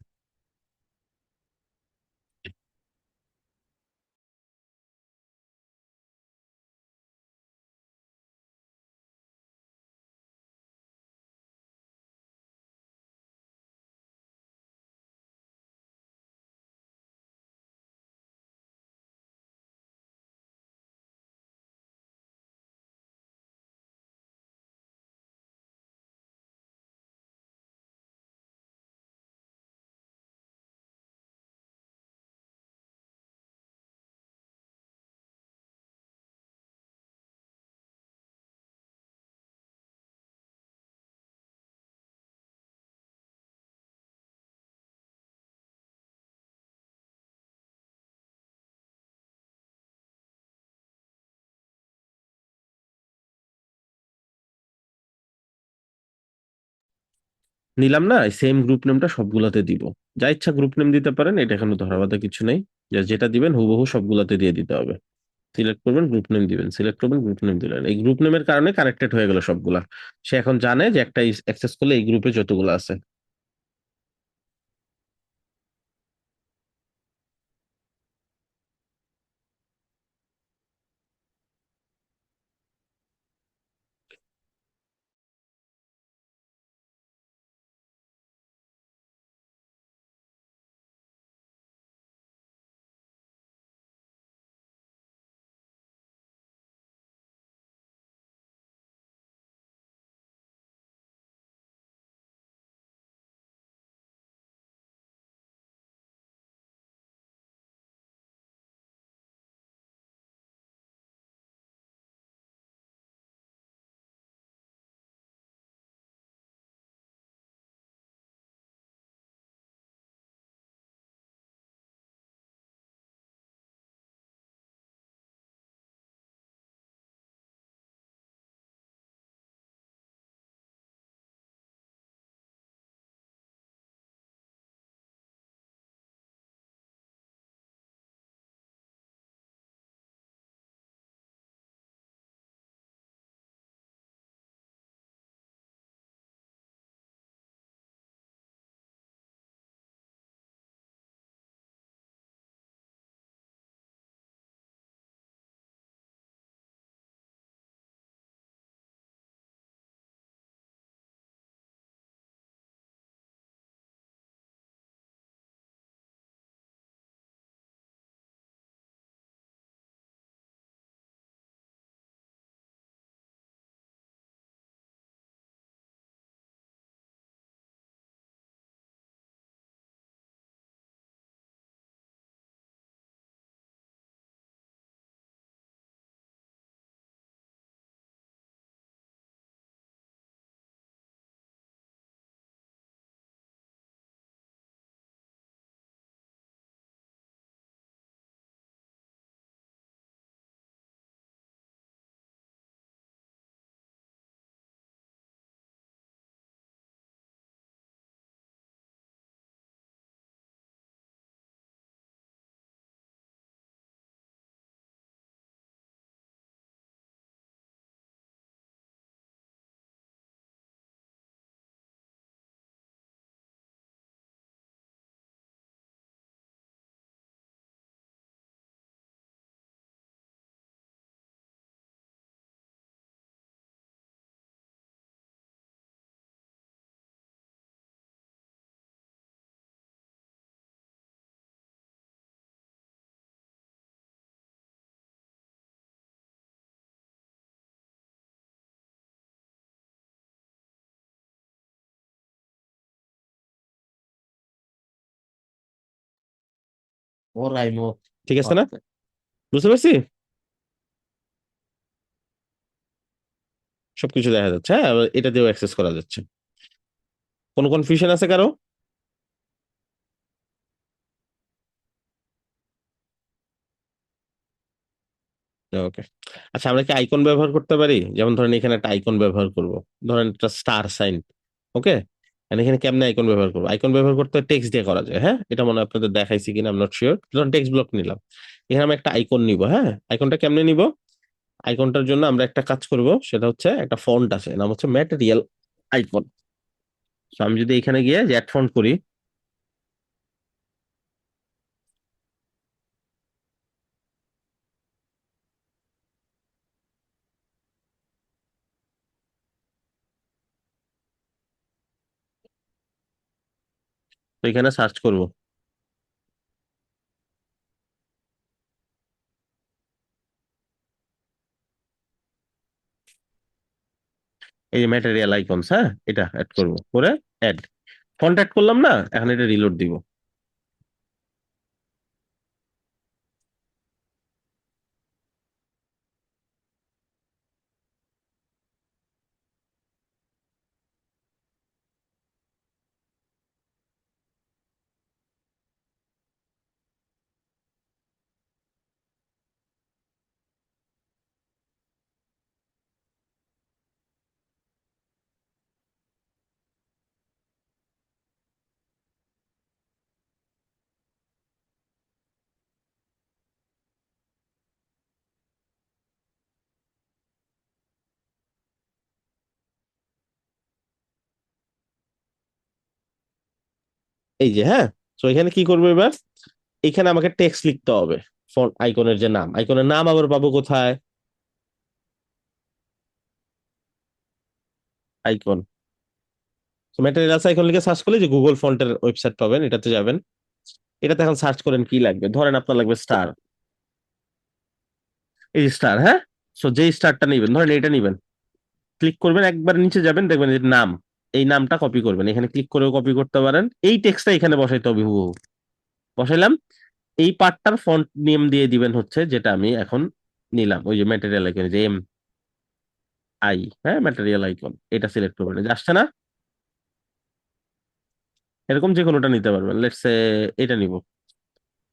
নিলাম না, সেম গ্রুপ নেমটা সবগুলাতে দিব। যা ইচ্ছা গ্রুপ নেম দিতে পারেন, এটা এখানে ধরা বাঁধা কিছু নেই। যেটা দিবেন হুবহু সবগুলাতে দিয়ে দিতে হবে। সিলেক্ট করবেন, গ্রুপ নেম দিবেন, সিলেক্ট করবেন, গ্রুপ নেম দিলেন। এই গ্রুপ নেমের কারণে কানেক্টেড হয়ে গেল সবগুলা। সে এখন জানে যে একটা অ্যাক্সেস করলে এই গ্রুপে যতগুলো আছে। ঠিক আছে না? বুঝতে পারছি। সবকিছু দেখা যাচ্ছে, হ্যাঁ, আবার এটা দিয়েও অ্যাক্সেস করা যাচ্ছে। কোনো কনফিউশন আছে কারো? ওকে। আচ্ছা, আমরা কি আইকন ব্যবহার করতে পারি? যেমন ধরেন এখানে একটা আইকন ব্যবহার করব, ধরেন একটা স্টার সাইন। ওকে। এখানে কেমনে আইকন ব্যবহার করবো? আইকন ব্যবহার করতে টেক্সট দিয়ে করা যায়, হ্যাঁ, এটা মনে হয় আপনাদের দেখাইছি কিনা, আই নট শিওর। ধরুন টেক্সট ব্লক নিলাম, এখানে আমি একটা আইকন নিব। হ্যাঁ, আইকনটা কেমনে নিব? আইকনটার জন্য আমরা একটা কাজ করব, সেটা হচ্ছে একটা ফন্ট আছে, নাম হচ্ছে ম্যাটেরিয়াল আইকন। আমি যদি এখানে গিয়ে যে অ্যাড ফন্ট করি, তো এখানে সার্চ করব, এই যে ম্যাটেরিয়াল আইকনস, হ্যাঁ, এটা অ্যাড করব, করে অ্যাড ফন্ট অ্যাড করলাম না, এখন এটা রিলোড দিব। এই যে, হ্যাঁ। তো এখানে কি করবো এবার, এখানে আমাকে টেক্সট লিখতে হবে। ফন্ট আইকনের যে নাম, আইকনের নাম আবার পাবো কোথায়? আইকন, ম্যাটেরিয়ালস আইকন লিখে সার্চ করলে যে গুগল ফন্টের ওয়েবসাইট পাবেন, এটাতে যাবেন। এটাতে এখন সার্চ করেন কি লাগবে, ধরেন আপনার লাগবে স্টার। এই স্টার, হ্যাঁ। সো যে স্টারটা নিবেন, ধরেন এটা নিবেন, ক্লিক করবেন, একবার নিচে যাবেন, দেখবেন এর নাম, এই নামটা কপি করবেন, এখানে ক্লিক করেও কপি করতে পারেন। এই টেক্সটটা এখানে বসাইতে হবে হুবহু। বসাইলাম। এই পার্টটার ফন্ট নেম দিয়ে দিবেন হচ্ছে যেটা আমি এখন নিলাম, ওই যে ম্যাটেরিয়াল আইকন, যে MI, হ্যাঁ, ম্যাটেরিয়াল আইকন, এটা সিলেক্ট করবেন। এই যে আসছে না, এরকম যে কোনোটা নিতে পারবেন, লেটস সে এটা নিব,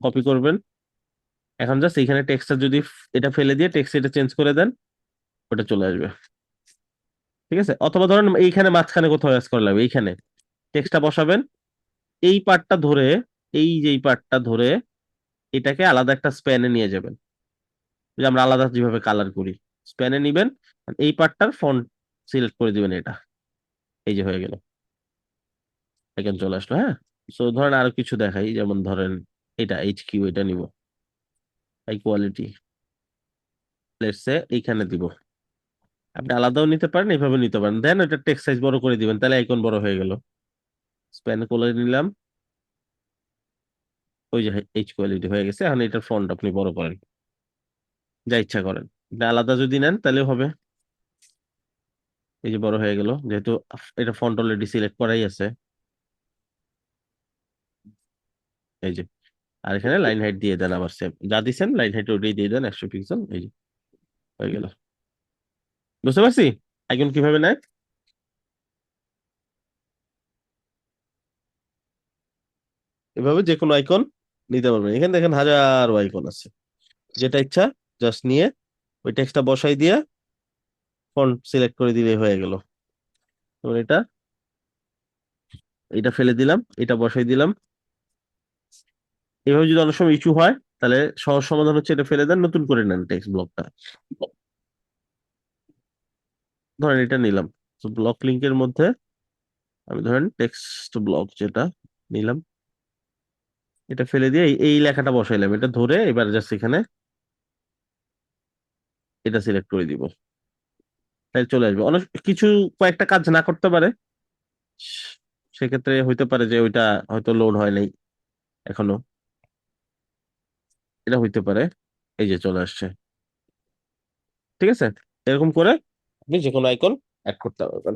কপি করবেন। এখন জাস্ট এইখানে টেক্সটটা যদি এটা ফেলে দিয়ে টেক্সট এটা চেঞ্জ করে দেন, ওটা চলে আসবে। ঠিক আছে, অথবা ধরেন এইখানে মাঝখানে কোথাও অ্যাড করা লাগবে, এইখানে টেক্সটটা বসাবেন, এই পার্টটা ধরে, এই যে এই পার্টটা ধরে এটাকে আলাদা একটা স্প্যানে নিয়ে যাবেন, যে আমরা আলাদা যেভাবে কালার করি, স্প্যানে নিবেন। আর এই পার্টটার ফন্ট সিলেক্ট করে দিবেন এটা, এই যে হয়ে গেল, এখন চলে আসলো, হ্যাঁ। সো ধরেন আরো কিছু দেখাই, যেমন ধরেন এটা HQ, এটা নিব, হাই কোয়ালিটি, লেটস সে এইখানে দিব। আপনি আলাদাও নিতে পারেন, এইভাবে নিতে পারেন, দেন এটা টেক্সট সাইজ বড় করে দিবেন, তাহলে আইকন বড় হয়ে গেল। স্প্যানে করে নিলাম, ওই যে এইচ কোয়ালিটি হয়ে গেছে। এখন এটার ফন্ট আপনি বড় করেন, যা ইচ্ছা করেন। এটা আলাদা যদি নেন তাহলে হবে, এই যে বড় হয়ে গেল, যেহেতু এটা ফন্ট অলরেডি সিলেক্ট করাই আছে। এই যে, আর এখানে লাইন হাইট দিয়ে দেন, আবার সেম যা দিচ্ছেন লাইন হাইট ওটাই দিয়ে দেন 100 পিক্সেল, এই যে হয়ে গেল। বুঝতে পারছি আইকন কিভাবে নেয়। এভাবে যে কোনো আইকন নিতে পারবেন, এখানে দেখেন হাজারো আইকন আছে, যেটা ইচ্ছা জাস্ট নিয়ে ওই টেক্সটটা বসাই দিয়ে ফন্ট সিলেক্ট করে দিলে হয়ে গেল। এবার এটা, এটা ফেলে দিলাম, এটা বসাই দিলাম। এভাবে যদি অনেক সময় ইস্যু হয়, তাহলে সহজ সমাধান হচ্ছে এটা ফেলে দেন, নতুন করে নেন টেক্সট ব্লকটা। ধরেন এটা নিলাম, তো ব্লক লিঙ্কের মধ্যে আমি ধরেন টেক্সট ব্লক যেটা নিলাম, এটা ফেলে দিয়ে এই লেখাটা বসাইলাম, এটা ধরে এবার জাস্ট এখানে এটা সিলেক্ট করে দিব, তাহলে চলে আসবে। অনেক কিছু কয়েকটা কাজ না করতে পারে, সেক্ষেত্রে হইতে পারে যে ওইটা হয়তো লোড হয় নাই এখনো, এটা হইতে পারে। এই যে চলে আসছে, ঠিক আছে। এরকম করে আপনি যে কোনো আইকন অ্যাড করতে পারবেন।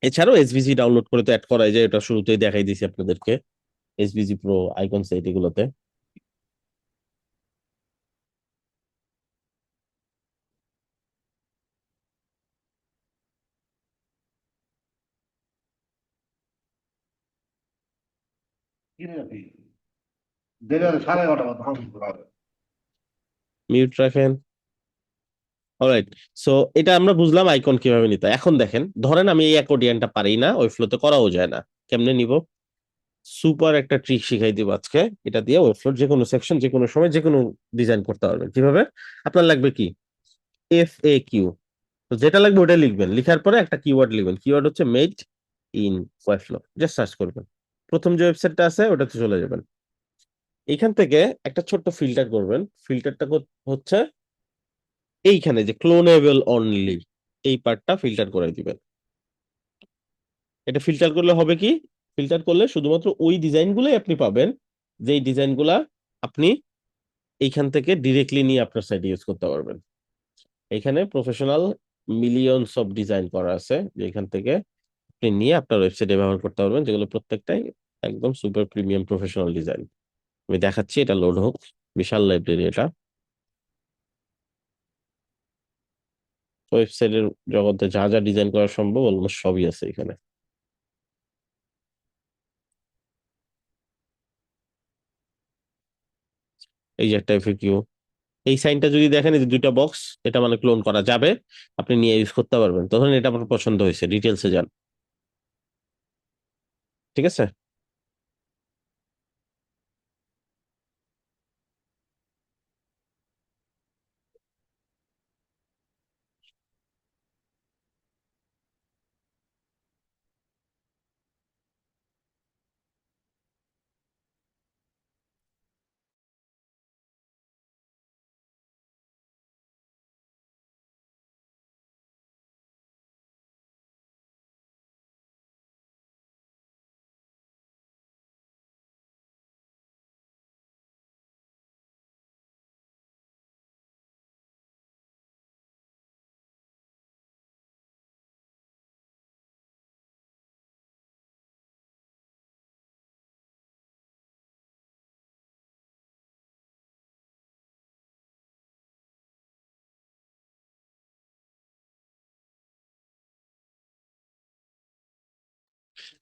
এছাড়াও এসভিজি ডাউনলোড করে তো অ্যাড করাই যায়, এটা শুরুতেই দেখাই দিয়েছি আপনাদেরকে, এসভিজি প্রো আইকন সেট এগুলোতে। মিউট রাখেন। অলরাইট। সো এটা আমরা বুঝলাম আইকন কিভাবে নিতে হয়। এখন দেখেন, ধরেন আমি এই অ্যাকর্ডিয়ানটা পারি না, ওই ফ্লোতে করাও যায় না, কেমনে নিব? সুপার একটা ট্রিক শিখাই দিব আজকে, এটা দিয়ে ওয়েবফ্লোর যে কোনো সেকশন যে কোনো সময় যে কোনো ডিজাইন করতে পারবেন। কিভাবে? আপনার লাগবে কি, FAQ, তো যেটা লাগবে ওটা লিখবেন, লিখার পরে একটা কিওয়ার্ড লিখবেন, কিওয়ার্ড হচ্ছে মেড ইন ওয়েবফ্লো, জাস্ট সার্চ করবেন, প্রথম যে ওয়েবসাইটটা আছে ওটাতে চলে যাবেন। এইখান থেকে একটা ছোট্ট ফিল্টার করবেন, ফিল্টারটা হচ্ছে এইখানে যে ক্লোনেবল অনলি, এই পার্টটা ফিল্টার করে দিবেন। এটা ফিল্টার করলে হবে কি, ফিল্টার করলে শুধুমাত্র ওই ডিজাইনগুলোই আপনি পাবেন, যেই ডিজাইনগুলা আপনি এইখান থেকে ডিরেক্টলি নিয়ে আপনার সাইটে ইউজ করতে পারবেন। এখানে প্রফেশনাল মিলিয়নস অফ ডিজাইন করা আছে, যেখান থেকে আপনি নিয়ে আপনার ওয়েবসাইটে ব্যবহার করতে পারবেন, যেগুলো প্রত্যেকটাই একদম সুপার প্রিমিয়াম প্রফেশনাল ডিজাইন। আমি দেখাচ্ছি, এটা লোড হোক, বিশাল লাইব্রেরি এটা। ওয়েবসাইটের জগতে যা যা ডিজাইন করা সম্ভব অলমোস্ট সবই আছে এখানে। এই যে একটা এফএকিউ, এই সাইনটা যদি দেখেন, এই যে দুইটা বক্স, এটা মানে ক্লোন করা যাবে, আপনি নিয়ে ইউজ করতে পারবেন। তখন এটা আপনার পছন্দ হয়েছে, ডিটেলসে যান, ঠিক আছে।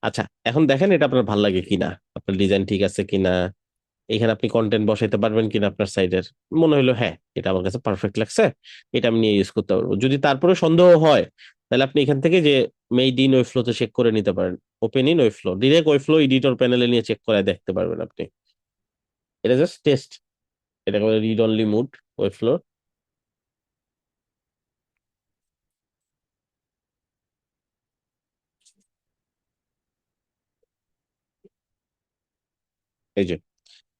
আচ্ছা, এখন দেখেন এটা আপনার ভালো লাগে কিনা, আপনার ডিজাইন ঠিক আছে কিনা, এখানে আপনি কন্টেন্ট বসাইতে পারবেন কিনা, আপনার সাইডের মনে হলো হ্যাঁ এটা আমার কাছে পারফেক্ট লাগছে, এটা আমি নিয়ে ইউজ করতে পারবো। যদি তারপরে সন্দেহ হয়, তাহলে আপনি এখান থেকে যে মেড ইন ওয়েবফ্লোতে চেক করে নিতে পারেন। ওপেন ইন ওয়েবফ্লো, ডিরেক্ট ওয়েবফ্লো এডিটর প্যানেলে নিয়ে চেক করে দেখতে পারবেন আপনি। এটা জাস্ট টেস্ট, এটাকে বলে রিড অনলি মুড ওয়েবফ্লো। এই যে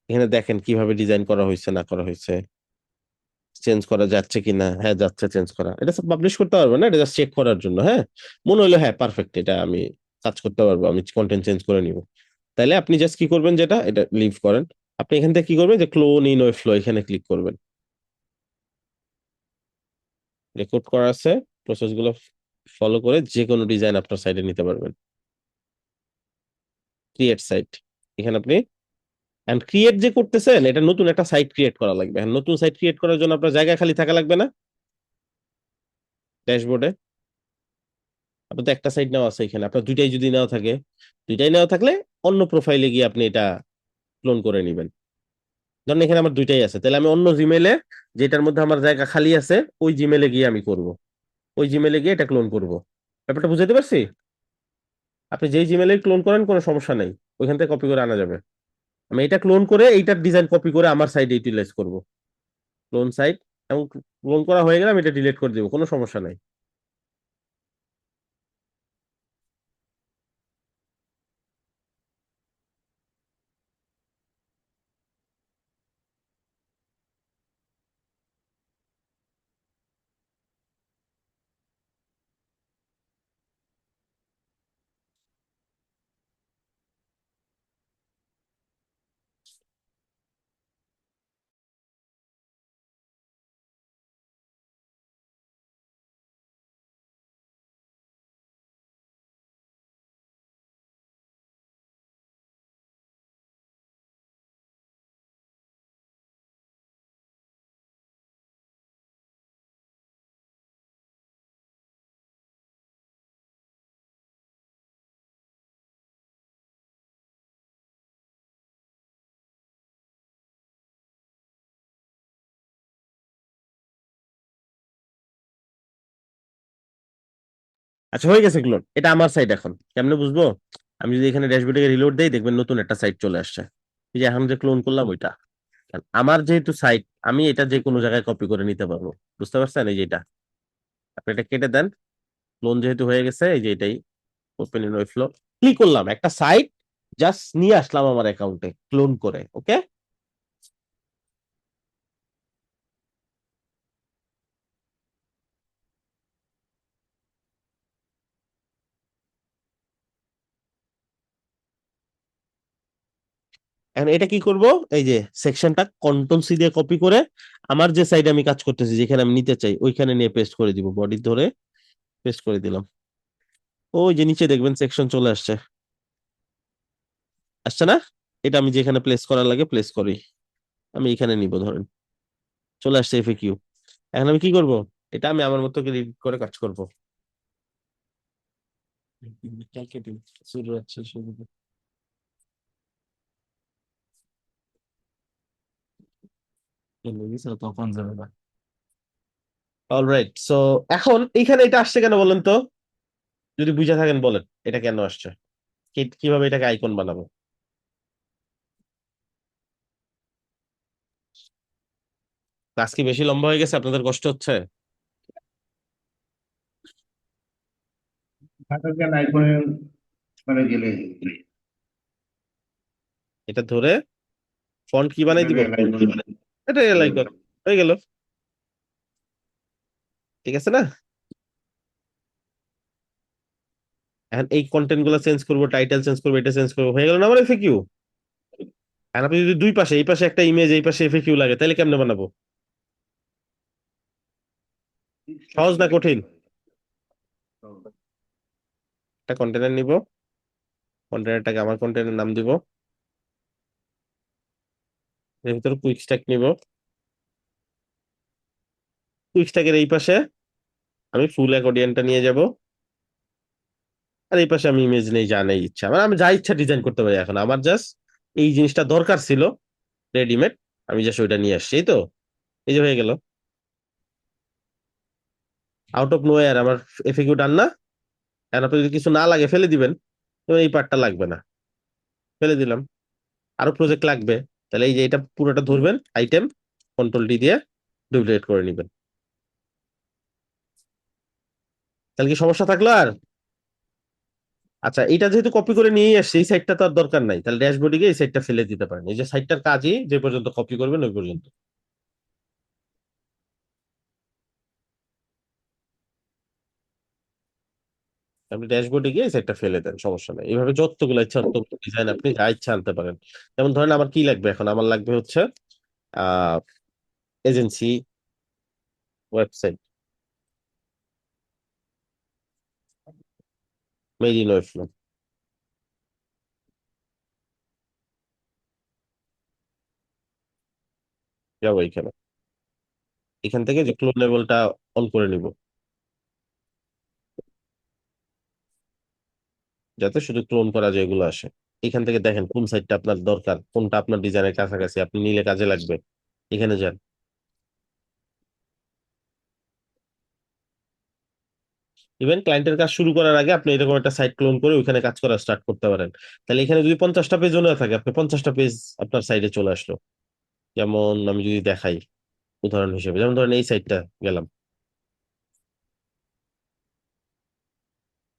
এখানে দেখেন কিভাবে ডিজাইন করা হয়েছে না করা হয়েছে, চেঞ্জ করা যাচ্ছে কিনা, হ্যাঁ যাচ্ছে চেঞ্জ করা। এটা সব পাবলিশ করতে পারবো না, এটা জাস্ট চেক করার জন্য। হ্যাঁ, মনে হলো হ্যাঁ পারফেক্ট, এটা আমি কাজ করতে পারবো, আমি কন্টেন্ট চেঞ্জ করে নিব। তাইলে আপনি জাস্ট কি করবেন, যেটা এটা লিভ করেন, আপনি এখান থেকে কি করবেন যে ক্লোন ইন ওয়ে ফ্লো এখানে ক্লিক করবেন। রেকর্ড করা আছে, প্রসেস গুলো ফলো করে যে কোনো ডিজাইন আপনার সাইডে নিতে পারবেন। ক্রিয়েট সাইট, এখানে আপনি এন্ড ক্রিয়েট যে করতেছেন, এটা নতুন একটা সাইট ক্রিয়েট করা লাগবে। হ্যাঁ, নতুন সাইট ক্রিয়েট করার জন্য আপনার জায়গা খালি থাকা লাগবে না ড্যাশবোর্ডে। আপনার তো একটা সাইট নেওয়া আছে এখানে, আপনার দুইটাই যদি নেওয়া থাকে, দুইটাই নেওয়া থাকলে অন্য প্রোফাইলে গিয়ে আপনি এটা ক্লোন করে নেবেন। ধরেন এখানে আমার দুইটাই আছে, তাহলে আমি অন্য জিমেলে, যেটার মধ্যে আমার জায়গা খালি আছে, ওই জিমেলে গিয়ে আমি করব, ওই জিমেলে গিয়ে এটা ক্লোন করব। ব্যাপারটা বুঝাতে পারছি? আপনি যেই জিমেলে ক্লোন করেন কোনো সমস্যা নেই, ওইখান থেকে কপি করে আনা যাবে। আমি এটা ক্লোন করে এইটার ডিজাইন কপি করে আমার সাইডে ইউটিলাইজ করব, ক্লোন সাইট, এবং ক্লোন করা হয়ে গেলে আমি এটা ডিলিট করে দিব, কোনো সমস্যা নাই। আচ্ছা, হয়ে গেছে ক্লোন, এটা আমার সাইট। এখন কেমনে বুঝবো? আমি যদি এখানে ড্যাশবোর্ডে রিলোড দেই, দেখবেন নতুন একটা সাইট চলে আসছে। এই যে এখন যে ক্লোন করলাম ওইটা, কারণ আমার যেহেতু সাইট, আমি এটা যে কোনো জায়গায় কপি করে নিতে পারবো। বুঝতে পারছেন? এই যে এটা, আপনি এটা কেটে দেন, ক্লোন যেহেতু হয়ে গেছে, এই যে এটাই ওপেন ইন ওয়েবফ্লো ক্লিক করলাম, একটা সাইট জাস্ট নিয়ে আসলাম আমার অ্যাকাউন্টে ক্লোন করে। ওকে, এখন এটা কি করব, এই যে সেকশনটা কন্ট্রোল সি দিয়ে কপি করে আমার যে সাইডে আমি কাজ করতেছি, যেখানে আমি নিতে চাই, ওইখানে নিয়ে পেস্ট করে দিব, বডি ধরে পেস্ট করে দিলাম। ওই যে নিচে দেখবেন সেকশন চলে আসছে, আসছে না? এটা আমি যেখানে প্লেস করার লাগে প্লেস করি, আমি এখানে নিব ধরেন, চলে আসছে এফএকিউ। এখন আমি কি করব, এটা আমি আমার মতো করে এডিট করে কাজ করব। শুরু হচ্ছে শুরু। তখন যাবে না। অলরাইট, সো এখন এইখানে এটা আসছে কেন বলেন তো? যদি বুঝে থাকেন বলেন এটা কেন আসছে, কিভাবে এটাকে আইকন বানাবো। ক্লাস কি বেশি লম্বা হয়ে গেছে, আপনাদের কষ্ট হচ্ছে? ঢাকা কেন আইফোনে মানে গেলে এটা ধরে ফন্ট কি বানাই দিব, এটা আইকন হয়ে গেল। ঠিক আছে না? এখন এই কন্টেন্ট গুলো চেঞ্জ করবো, টাইটেল চেঞ্জ করবো, এটা চেঞ্জ করবো, হয়ে গেল না আমার এফএকিউ। আর আপনি যদি দুই পাশে, এই পাশে একটা ইমেজ, এই পাশে এফএকিউ লাগে, তাহলে কেমনে বানাবো? সহজ না কঠিন? একটা কন্টেনার নিব, কন্টেনারটাকে আমার কন্টেনার নাম দিব, এর ভিতরে কুইক স্ট্যাক নিব, কুইক স্ট্যাকের এই পাশে আমি ফুল অ্যাকর্ডিয়নটা নিয়ে যাব, আর এই পাশে আমি ইমেজ নেই, যা নেই ইচ্ছা, মানে আমি যা ইচ্ছা ডিজাইন করতে পারি। এখন আমার জাস্ট এই জিনিসটা দরকার ছিল রেডিমেড, আমি জাস্ট ওইটা নিয়ে আসছি, এই তো, এই যে হয়ে গেল। আউট অফ নোয়ার আমার এফএকিউ ডান না? এখন আপনি যদি কিছু না লাগে ফেলে দিবেন, তো এই পার্টটা লাগবে না, ফেলে দিলাম। আরো প্রজেক্ট লাগবে, তাহলে এই যে এটা পুরোটা ধরবেন, আইটেম কন্ট্রোল ডি দিয়ে ডুপ্লিকেট করে নেবেন। তাহলে কি সমস্যা থাকলো আর? আচ্ছা, এটা যেহেতু কপি করে নিয়ে আসছে, এই সাইডটা তো আর দরকার নাই, তাহলে ড্যাশবোর্ডে গিয়ে এই সাইডটা ফেলে দিতে পারেন। এই যে সাইডটার কাজই যে পর্যন্ত কপি করবেন ওই পর্যন্ত। আপনি ড্যাশবোর্ডে গিয়ে এই সাইডটা ফেলে দেন, সমস্যা নাই। এইভাবে যতগুলো ইচ্ছা ততগুলো ডিজাইন আপনি যা ইচ্ছা আনতে পারেন। যেমন ধরেন আমার কি লাগবে এখন, আমার লাগবে হচ্ছে আহ এজেন্সি ওয়েবসাইট, মেড ইন ওয়েবফ্লো। যাবো এখানে, এখান থেকে যে ক্লোনেবলটা অন করে নিব, যাতে শুধু ক্লোন করা যায় এগুলো আসে। এখান থেকে দেখেন কোন সাইটটা আপনার দরকার, কোনটা আপনার ডিজাইনের কাছাকাছি আপনি নিলে কাজে লাগবে, এখানে যান। ইভেন ক্লায়েন্টের কাজ শুরু করার আগে আপনি এরকম একটা সাইট ক্লোন করে ওইখানে কাজ করা স্টার্ট করতে পারেন। তাহলে এখানে যদি 50টা পেজ না থাকে, আপনি 50টা পেজ আপনার সাইডে চলে আসলো। যেমন আমি যদি দেখাই উদাহরণ হিসেবে, যেমন ধরেন এই সাইটটা গেলাম,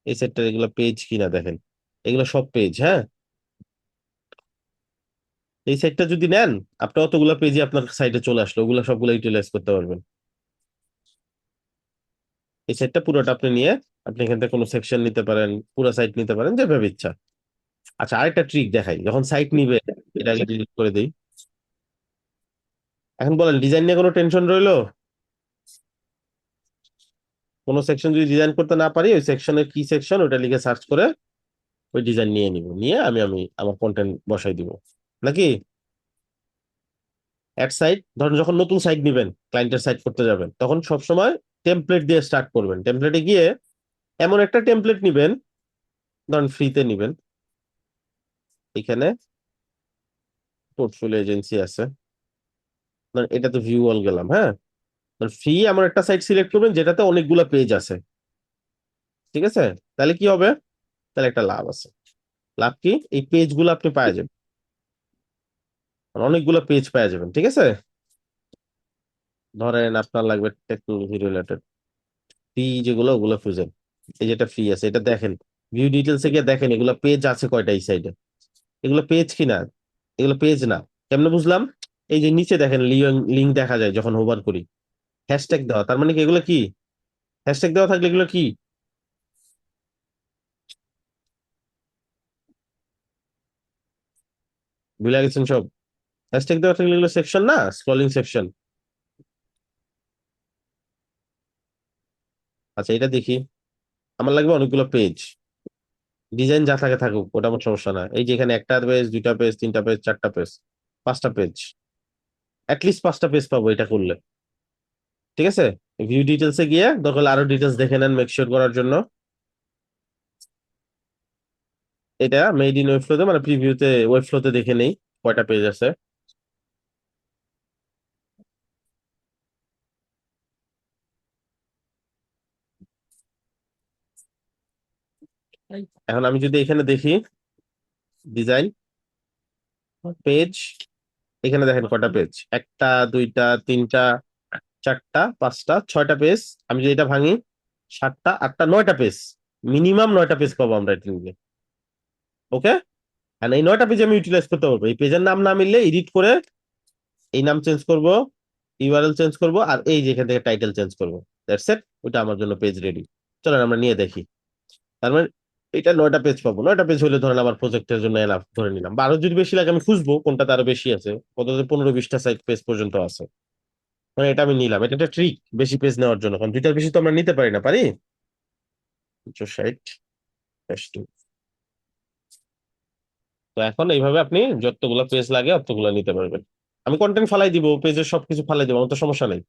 এই সাইটটা এগুলো পেজ কিনা দেখেন, এগুলো সব পেজ, হ্যাঁ। এই সাইটটা যদি নেন, আপনি অতগুলো পেজই আপনার সাইটে চলে আসলো, ওগুলো সবগুলো ইউটিলাইজ করতে পারবেন। এই সাইটটা পুরোটা আপনি নিয়ে আপনি এখান থেকে কোনো সেকশন নিতে পারেন, পুরো সাইট নিতে পারেন, যেভাবে ইচ্ছা। আচ্ছা, আরেকটা ট্রিক দেখাই, যখন সাইট নিবে, এটা আগে ডিলিট করে দিই। এখন বলেন, ডিজাইন নিয়ে কোনো টেনশন রইলো? কোনো সেকশন যদি ডিজাইন করতে না পারি, ওই সেকশনের কি সেকশন ওটা লিখে সার্চ করে ওই ডিজাইন নিয়ে নিব, নিয়ে আমি আমি আমার কন্টেন্ট বসাই দিব নাকি। অ্যাড সাইট, ধরুন যখন নতুন সাইট নিবেন, ক্লায়েন্টের সাইট করতে যাবেন, তখন সবসময় টেমপ্লেট দিয়ে স্টার্ট করবেন। টেমপ্লেটে গিয়ে এমন একটা টেমপ্লেট নিবেন, ধরুন ফ্রিতে নিবেন, এখানে পোর্টফোলিও এজেন্সি আছে, ধরুন এটাতে ভিউ অল গেলাম, হ্যাঁ। ফ্রি এমন একটা সাইট সিলেক্ট করবেন যেটাতে অনেকগুলা পেজ আছে, ঠিক আছে। তাহলে কি হবে, তাহলে একটা লাভ আছে। লাভ কি, এই পেজ গুলো আপনি পাওয়া যাবেন, মানে অনেকগুলো পেজ পাওয়া যাবেন, ঠিক আছে। ধরেন আপনার লাগবে টেকনোলজি রিলেটেড ফ্রি যেগুলো, ওগুলো খুঁজেন। এই যেটা ফ্রি আছে এটা দেখেন, ভিউ ডিটেলসে গিয়ে দেখেন এগুলো পেজ আছে কয়টা এই সাইডে, এগুলো পেজ কিনা, এগুলো পেজ না। কেমনে বুঝলাম, এই যে নিচে দেখেন লিঙ্ক দেখা যায় যখন হোভার করি, হ্যাশট্যাগ দেওয়া, তার মানে কি এগুলো কি, হ্যাশট্যাগ দেওয়া থাকলে এগুলো কি, ভুলে গেছেন সব। হ্যাশট্যাগ দেওয়া থাকলে এগুলো সেকশন না, স্ক্রলিং সেকশন। আচ্ছা, এটা দেখি, আমার লাগবে অনেকগুলো পেজ, ডিজাইন যা থাকে থাকুক, ওটা আমার সমস্যা না। এই যে এখানে একটা পেজ, দুইটা পেজ, তিনটা পেজ, চারটা পেজ, পাঁচটা পেজ, অ্যাটলিস্ট পাঁচটা পেজ পাবো এটা করলে, ঠিক আছে। ভিউ ডিটেলসে গিয়ে দরকার হলে আরো ডিটেলস দেখে নেন মেক শিওর করার জন্য। এটা মেড ইন ওয়েবফ্লোতে, মানে প্রিভিউতে ওয়েবফ্লোতে দেখে নেই কয়টা পেজ আছে। এখন আমি যদি এখানে দেখি ডিজাইন পেজ, এখানে দেখেন কয়টা পেজ, একটা, দুইটা, তিনটা, চারটা, পাঁচটা, ছয়টা পেজ। আমি যদি এটা ভাঙি, সাতটা, আটটা, 9টা পেজ, মিনিমাম 9টা পেজ পাবো আমরা এটা নিলে। ওকে, আর এই 9টা পেজ আমি ইউটিলাইজ করতে পারবো। এই পেজের নাম না মিললে এডিট করে এই নাম চেঞ্জ করব, ইউআরএল চেঞ্জ করব, আর এই যে এখান থেকে টাইটেল চেঞ্জ করব, দ্যাটস ইট। ওটা আমার জন্য পেজ রেডি। চলেন আমরা নিয়ে দেখি। তার মানে এটা 9টা পেজ পাবো, 9টা পেজ হলে ধরেন আমার প্রজেক্টের জন্য এনাফ ধরে নিলাম। বা আরো যদি বেশি লাগে আমি খুঁজবো কোনটাতে আরো বেশি আছে, কত 15-20টা সাইট পেজ পর্যন্ত আছে, মানে এটা আমি নিলাম। এটা একটা ট্রিক বেশি পেজ নেওয়ার জন্য, কারণ দুইটার বেশি তো আমরা নিতে পারি না, পারি 260 তো এখন এইভাবে আপনি যতগুলো পেজ লাগে অতগুলো নিতে পারবেন। আমি কন্টেন্ট ফালাই দিব, পেজের সবকিছু ফালাই দিব, আমার তো সমস্যা নেই।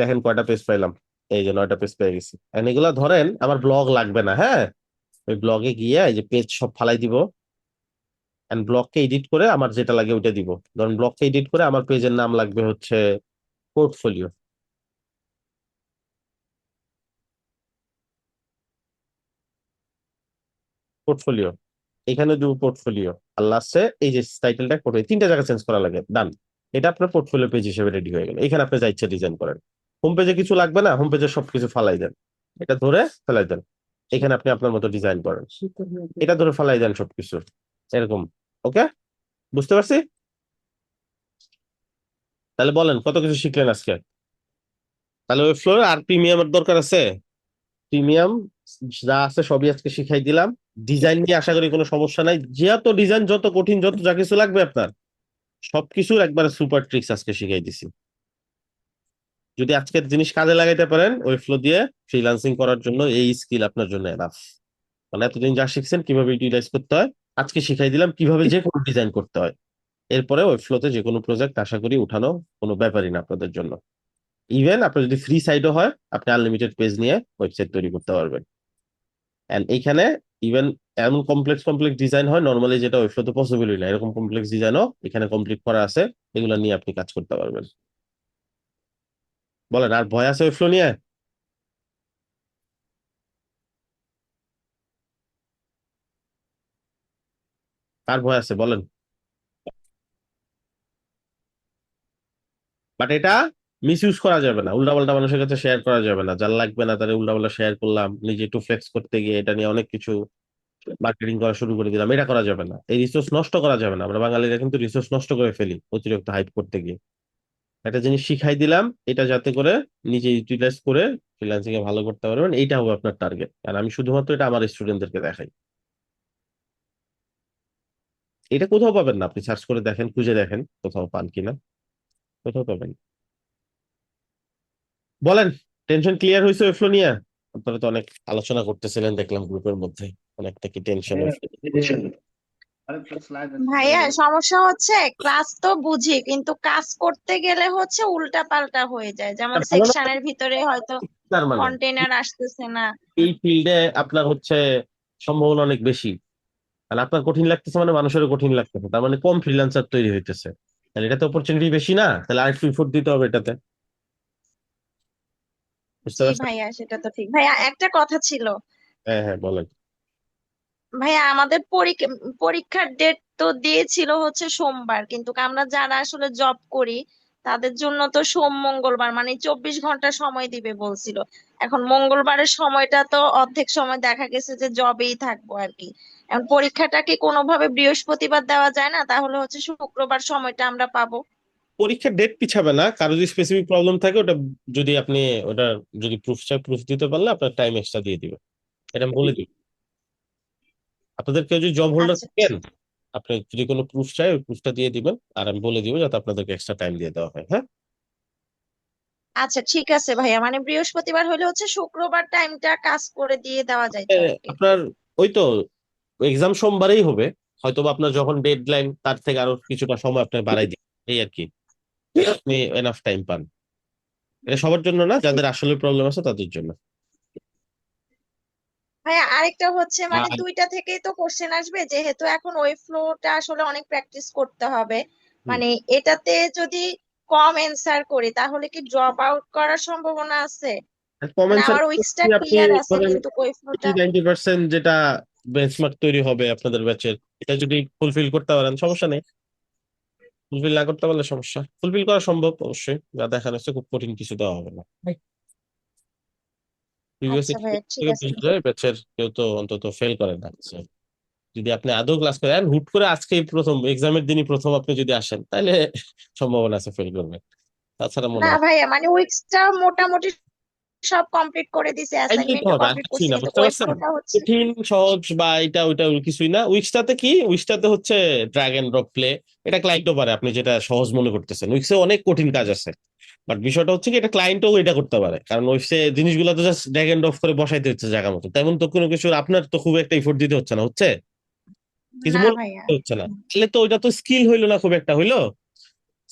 দেখেন কয়টা পেজ পাইলাম, এই যে 9টা পেজ পেয়ে গেছি। এখন এগুলা ধরেন আমার ব্লগ লাগবে না, হ্যাঁ, ওই ব্লগে গিয়ে এই যে পেজ সব ফালাই দিব, এন্ড ব্লগকে এডিট করে আমার যেটা লাগে ওইটা দিব। ধরুন ব্লগকে এডিট করে আমার পেজের নাম লাগবে হচ্ছে পোর্টফোলিও, পোর্টফোলিও, এখানে দিব পোর্টফোলিও, আর লাস্টে এই যে টাইটেলটা করে 3টা জায়গা চেঞ্জ করা লাগে, ডান। এটা আপনার পোর্টফোলিও পেজ হিসেবে রেডি হয়ে গেল। এখানে আপনি যা ইচ্ছা ডিজাইন করেন। হোম পেজে কিছু লাগবে না, হোম পেজে সবকিছু ফালাই দেন, এটা ধরে ফেলাই দেন, এখানে আপনি আপনার মতো ডিজাইন করেন, এটা ধরে ফালাই দেন সবকিছু, এরকম। ওকে, বুঝতে পারছি? তাহলে বলেন কত কিছু শিখলেন আজকে? তাহলে ওই ফ্লোর আর প্রিমিয়ামের দরকার আছে? প্রিমিয়াম যা আছে সবই আজকে শিখাই দিলাম। ডিজাইন নিয়ে আশা করি কোনো সমস্যা নাই, যত ডিজাইন, যত কঠিন, যত যা কিছু লাগবে আপনার সবকিছুর একবারে সুপার ট্রিক্স আজকে শিখাই দিছি। যদি আজকের জিনিস কাজে লাগাইতে পারেন ওই ফ্লো দিয়ে ফ্রিল্যান্সিং করার জন্য, এই স্কিল আপনার জন্য এনাফ। মানে এতদিন যা শিখছেন কিভাবে ইউটিলাইজ করতে হয়, আজকে শিখাই দিলাম কিভাবে যে কোনো ডিজাইন করতে হয়। এরপরে ওই ফ্লোতে যে কোনো প্রজেক্ট আশা করি উঠানো কোনো ব্যাপারই না আপনাদের জন্য। ইভেন আপনার যদি ফ্রি সাইডও হয়, আপনি আনলিমিটেড পেজ নিয়ে ওয়েবসাইট তৈরি করতে পারবেন। এন্ড এইখানে ইভেন এমন কমপ্লেক্স কমপ্লেক্স ডিজাইন হয় নর্মালি, যেটা ওয়েবসাইটে পসিবলই না, এরকম কমপ্লেক্স ডিজাইনও এখানে কমপ্লিট করা আছে। এগুলো নিয়ে আপনি কাজ করতে পারবেন। বলেন, আর ভয় আছে ওয়েবফ্লো নিয়ে? কার ভয় আছে বলেন? বাট এটা মিস ইউজ করা যাবে না, উল্টাপাল্টা মানুষের কাছে শেয়ার করা যাবে না, যার লাগবে না তারা উল্টাপাল্টা শেয়ার করলাম, নিজে একটু ফ্লেক্স করতে গিয়ে এটা নিয়ে অনেক কিছু মার্কেটিং করা শুরু করে দিলাম, এটা করা যাবে না। এই রিসোর্স নষ্ট করা যাবে না, আমরা বাঙালিরা কিন্তু রিসোর্স নষ্ট করে ফেলি অতিরিক্ত হাইপ করতে গিয়ে। একটা জিনিস শিখাই দিলাম, এটা যাতে করে নিজে ইউটিলাইজ করে ফ্রিল্যান্সিং এ ভালো করতে পারবেন, এইটা হবে আপনার টার্গেট। আর আমি শুধুমাত্র এটা আমার স্টুডেন্টদেরকে দেখাই। এটা কোথাও পাবেন না, আপনি সার্চ করে দেখেন, খুঁজে দেখেন কোথাও পান কিনা, কোথাও পাবেন। বলেন, টেনশন ক্লিয়ার হয়েছে ওই ফ্লো নিয়ে? আপনারা তো অনেক আলোচনা করতেছিলেন দেখলাম গ্রুপের মধ্যে, অনেকটা কি টেনশন? এই যে আরেকটা স্লাইড আছে ভাইয়া সমস্যা হচ্ছে ক্লাস তো বুঝি কিন্তু কাজ করতে গেলে হচ্ছে উল্টা পাল্টা হয়ে যায়, যেমন ভালো না, সেকশনের ভিতরে হয়তো তার মানে কন্টেইনার আসতেছে না। এই ফিল্ডে আপনার হচ্ছে সম্ভাবনা অনেক বেশি। আর আপনার কঠিন লাগতেছে মানে মানুষেরও কঠিন লাগতেছে, তার মানে কম ফ্রিল্যান্সার তৈরি হইতেছে, তাহলে এটাতে অপরচুনিটি বেশি না? তাহলে আরেকটু এফোর্ট দিতে হবে এটাতে, বুঝতে জি পারছেন? ভাইয়া, সেটা তো ঠিক। ভাইয়া একটা কথা ছিল, হ্যাঁ হ্যাঁ বলেন। ভাইয়া আমাদের পরীক্ষার ডেট তো দিয়েছিল হচ্ছে সোমবার, কিন্তু আমরা যারা আসলে জব করি তাদের জন্য তো সোম মঙ্গলবার মানে 24 ঘন্টা সময় দিবে বলছিল। এখন মঙ্গলবারের সময়টা তো অর্ধেক সময় দেখা গেছে যে জবেই থাকবো আর কি। এখন পরীক্ষাটা কি কোনোভাবে বৃহস্পতিবার দেওয়া যায় না? তাহলে হচ্ছে শুক্রবার সময়টা আমরা পাবো। পরীক্ষার ডেট পিছাবে না, কারো যদি স্পেসিফিক প্রবলেম থাকে ওটা, যদি আপনি ওটা যদি প্রুফ চাই, প্রুফ দিতে পারলে আপনার টাইম এক্সট্রা দিয়ে দিবে, এটা আমি বলে দিই। আপনাদের কেউ যদি জব হোল্ডার আচ্ছা থাকেন, আপনি যদি কোনো প্রুফ চাই ওই প্রুফটা দিয়ে দিবেন, আর আমি বলে দিব যাতে আপনাদেরকে এক্সট্রা টাইম দিয়ে দেওয়া হয়। হ্যাঁ, আচ্ছা, ঠিক আছে ভাইয়া, মানে বৃহস্পতিবার হলে হচ্ছে শুক্রবার টাইমটা কাজ করে দিয়ে দেওয়া যাইতো আর কি। আপনার ওই তো এক্সাম সোমবারেই হবে, হয়তো বা আপনার যখন ডেডলাইন তার থেকে আরো কিছুটা সময় আপনার বাড়াই দিন, এই আর কি, আপনি এনাফ টাইম পান। এটা সবার জন্য না, যাদের আসলে প্রবলেম আছে তাদের জন্য। ভাইয়া আরেকটা হচ্ছে মানে আর দুইটা থেকেই তো কোশ্চেন আসবে, যেহেতু এখন ওই ফ্লোটা আসলে অনেক প্র্যাকটিস করতে হবে। হুম, মানে এটাতে যদি কম অ্যান্সার করি তাহলে কি ড্রপ আউট করার সম্ভাবনা আছে? মানে কমেন্ট আমার উইক্সটা আপনি ক্লিয়ার আছে ধরেন কিন্তু ওই ফ্লোটা। 80-90% যেটা বেঞ্চমার্ক তৈরি হবে আপনাদের ব্যাচের, এটা যদি ফুলফিল করতে পারেন সমস্যা নেই। ফুলফিল না করতে পারলে সমস্যা, ফুলফিল করা সম্ভব অবশ্যই, যা দেখানো হচ্ছে খুব কঠিন কিছু দেওয়া হবে না। প্রিভিয়াস আচ্ছা ভাইয়া, এক্সপিরিয়েন্স ঠিক থেকে আছে। বোঝা যায় ব্যাচের কেউ তো অন্তত ফেল করে না। So, যদি আপনি আদৌ ক্লাস করেন, হুট করে আজকেই প্রথম এক্সামের দিনই প্রথম আপনি যদি আসেন, তাহলে সম্ভাবনা আছে ফেল করবে, তাছাড়া মনে না হয় ভাইয়া, মানে উইক্সটা মোটামুটি সব কমপ্লিট করে দিছি, টাইম দিতে অ্যাসাইনমেন্টও হবে, আর কমপ্লিট কিছুই করছি, না, কিন্তু বুঝতে ওই পারছেন? ফ্লোটা হচ্ছে। কঠিন সহজ বা এটা ওইটা ওই কিছুই না। উইক্সটাতে কি, উইক্সটাতে হচ্ছে ড্র্যাগ এন্ড ড্রপ প্লে, এটা ক্লায়েন্টও পারে, আপনি যেটা সহজ মনে করতেছেন। উইক্সে অনেক কঠিন কাজ আছে, বাট বিষয়টা হচ্ছে কি এটা ক্লায়েন্টও এটা করতে পারে, কারণ উইক্সে জিনিসগুলো তো জাস্ট ড্র্যাগ এন্ড ড্রপ করে বসাইতে হচ্ছে জায়গা মতো, তেমন তো কোনো কিছু আপনার তো খুব একটা ইফোর্ট দিতে হচ্ছে না, হচ্ছে কিছু না মনে ভাইয়া। করতে হচ্ছে না, তাহলে তো ওইটা তো স্কিল হইলো না, খুব একটা হইলো।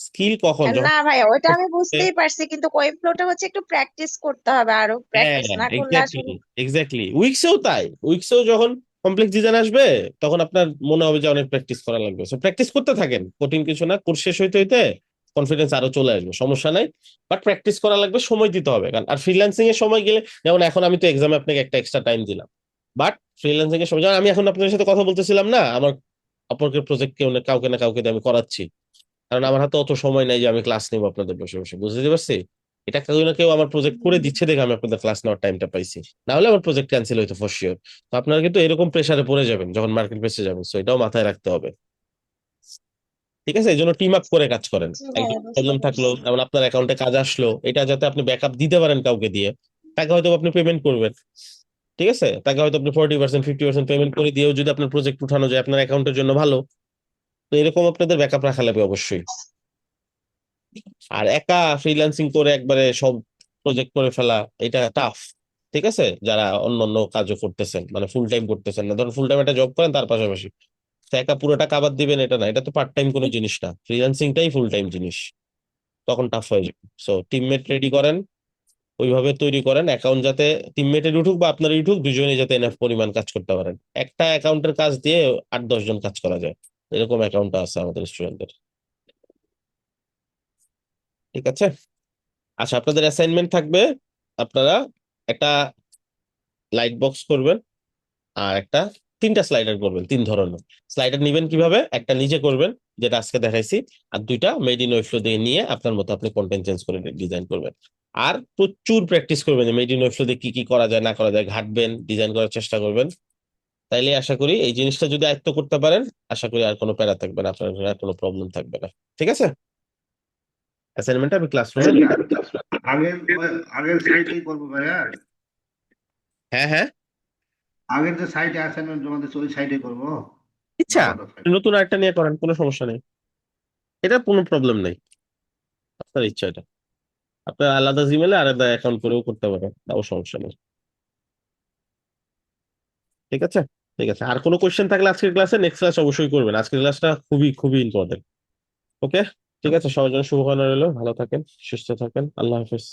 স্কিল কখন, যখন না ভাইয়া ওইটা আমি বুঝতেই পারছি, কিন্তু কোয়েম ফ্লোটা হচ্ছে একটু প্র্যাকটিস করতে হবে, আরো হ্যাঁ, প্র্যাকটিস না করলে এক্স্যাক্টলি, আসলে। এক্স্যাক্টলি। উইক্সেও তাই, উইক্সেও যখন কমপ্লেক্স ডিজাইন আসবে তখন আপনার মনে হবে যে অনেক প্র্যাকটিস করা লাগবে, সো প্র্যাকটিস করতে থাকেন, কঠিন কিছু না, কোর্স শেষ হইতে হইতে কনফিডেন্স আরো চলে আসবে, সমস্যা নাই। বাট প্র্যাকটিস করা লাগবে, সময় দিতে হবে, কারণ আর ফ্রিল্যান্সিং এর সময় গেলে, যেমন এখন আমি তো এক্সামে আপনাকে একটা এক্সট্রা টাইম দিলাম, বাট ফ্রিল্যান্সিং এর সময়, যেমন আমি এখন আপনাদের সাথে কথা বলতেছিলাম না, আমার অপরকে প্রজেক্ট কেউ না কাউকে না কাউকে দিয়ে আমি করাচ্ছি, কারণ আমার হাতে অত সময় নাই যে আমি ক্লাস নিবো আপনাদের বসে বসে, বুঝতে পারছি? এটা কেউ না কেউ আমার প্রজেক্ট করে দিচ্ছে দেখে আমি আপনাদের ক্লাস নেওয়ার টাইমটা পাইছি, না হলে আমার প্রজেক্ট ক্যান্সেল হইতো ফর শিওর। তো আপনারা কিন্তু এরকম প্রেসারে পড়ে যাবেন যখন মার্কেট প্লেসে যাবেন, সো এটাও মাথায় রাখতে হবে। ঠিক আছে, এই জন্য টিম আপ করে কাজ করেন। জি একজন ভাইয়া বুঝতে প্রবলেম পারছি। থাকলো, যেমন আপনার অ্যাকাউন্টে কাজ আসলো, এটা যাতে আপনি ব্যাকআপ দিতে পারেন কাউকে দিয়ে, তাকে হয়তো আপনি পেমেন্ট করবেন। ঠিক আছে, তাকে হয়তো আপনি 40% 50% পেমেন্ট করে দিয়েও যদি আপনার প্রজেক্ট উঠানো যায় আপনার অ্যাকাউন্টের জন্য ভালো। তো এরকম আপনাদের ব্যাকআপ রাখা লাগবে অবশ্যই। আর একা ফ্রিল্যান্সিং করে একবারে সব প্রজেক্ট করে ফেলা, এটা টাফ। ঠিক আছে, যারা অন্য অন্য কাজও করতেছেন, মানে ফুল টাইম করতেছেন না, ধরুন ফুল টাইম একটা জব করেন তার পাশাপাশি, তো একা পুরোটা কাবার দিবেন এটা না, এটা তো পার্ট টাইম কোনো জিনিস না, ফ্রিল্যান্সিংটাই ফুল টাইম জিনিস, তখন টাফ হয়ে যাবে। সো টিমমেট রেডি করেন, ওইভাবে তৈরি করেন অ্যাকাউন্ট, যাতে টিমমেটের উঠুক বা আপনার উঠুক, দুজনেই যাতে এনাফ পরিমাণ কাজ করতে পারেন। একটা অ্যাকাউন্টের কাজ দিয়ে 8-10 জন কাজ করা যায়, এরকম অ্যাকাউন্ট আছে আমাদের স্টুডেন্টদের। ঠিক আছে। আচ্ছা, আপনাদের অ্যাসাইনমেন্ট থাকবে, আপনারা একটা লাইট বক্স করবেন, আর একটা 3টা স্লাইডার করবেন, 3 ধরনের স্লাইডার নিবেন। কিভাবে? একটা নিজে করবেন, যেটা আজকে দেখাইছি, আর 2টা মেড ইন ওয়েবফ্লো দিয়ে নিয়ে আপনার মতো আপনি কন্টেন্ট চেঞ্জ করে ডিজাইন করবেন। আর প্রচুর প্র্যাকটিস করবেন, যে মেড ইন ওয়েবফ্লো দিয়ে কি কি করা যায় না করা যায় ঘাটবেন, ডিজাইন করার চেষ্টা করবেন। তাইলে আশা করি এই জিনিসটা যদি আয়ত্ত করতে পারেন, আশা করি আর কোনো প্যারা থাকবে না, আপনার আর কোনো প্রবলেম থাকবে না। ঠিক আছে, অ্যাসাইনমেন্টটা আমি ক্লাসরুমে লিখে দিচ্ছি। আগের আগের সাইটেই করবো ভাইয়া। হ্যাঁ, হ্যাঁ, আগের যে সাইটে অ্যাসাইনমেন্ট জমা দিচ্ছে ওই সাইটে করবো, না ইচ্ছা আলাদা সাইট? নতুন আরেকটা নিয়ে করেন, কোনো সমস্যা নেই, এটা কোনো প্রবলেম নেই, আপনার ইচ্ছা এটা। আপনার আলাদা জিমেলে আলাদা অ্যাকাউন্ট করেও করতে পারেন, তাও সমস্যা নেই। ঠিক আছে, ঠিক আছে। আর কোনো কোয়েশ্চেন থাকলে আজকের ক্লাসে, নেক্সট ক্লাস অবশ্যই করবেন, আজকের ক্লাসটা খুবই খুবই ইম্পর্টেন্ট। ওকে, ঠিক আছে, সবার জন্য শুভকামনা রইলো, ভালো থাকেন, সুস্থ থাকেন, আল্লাহ হাফেজ।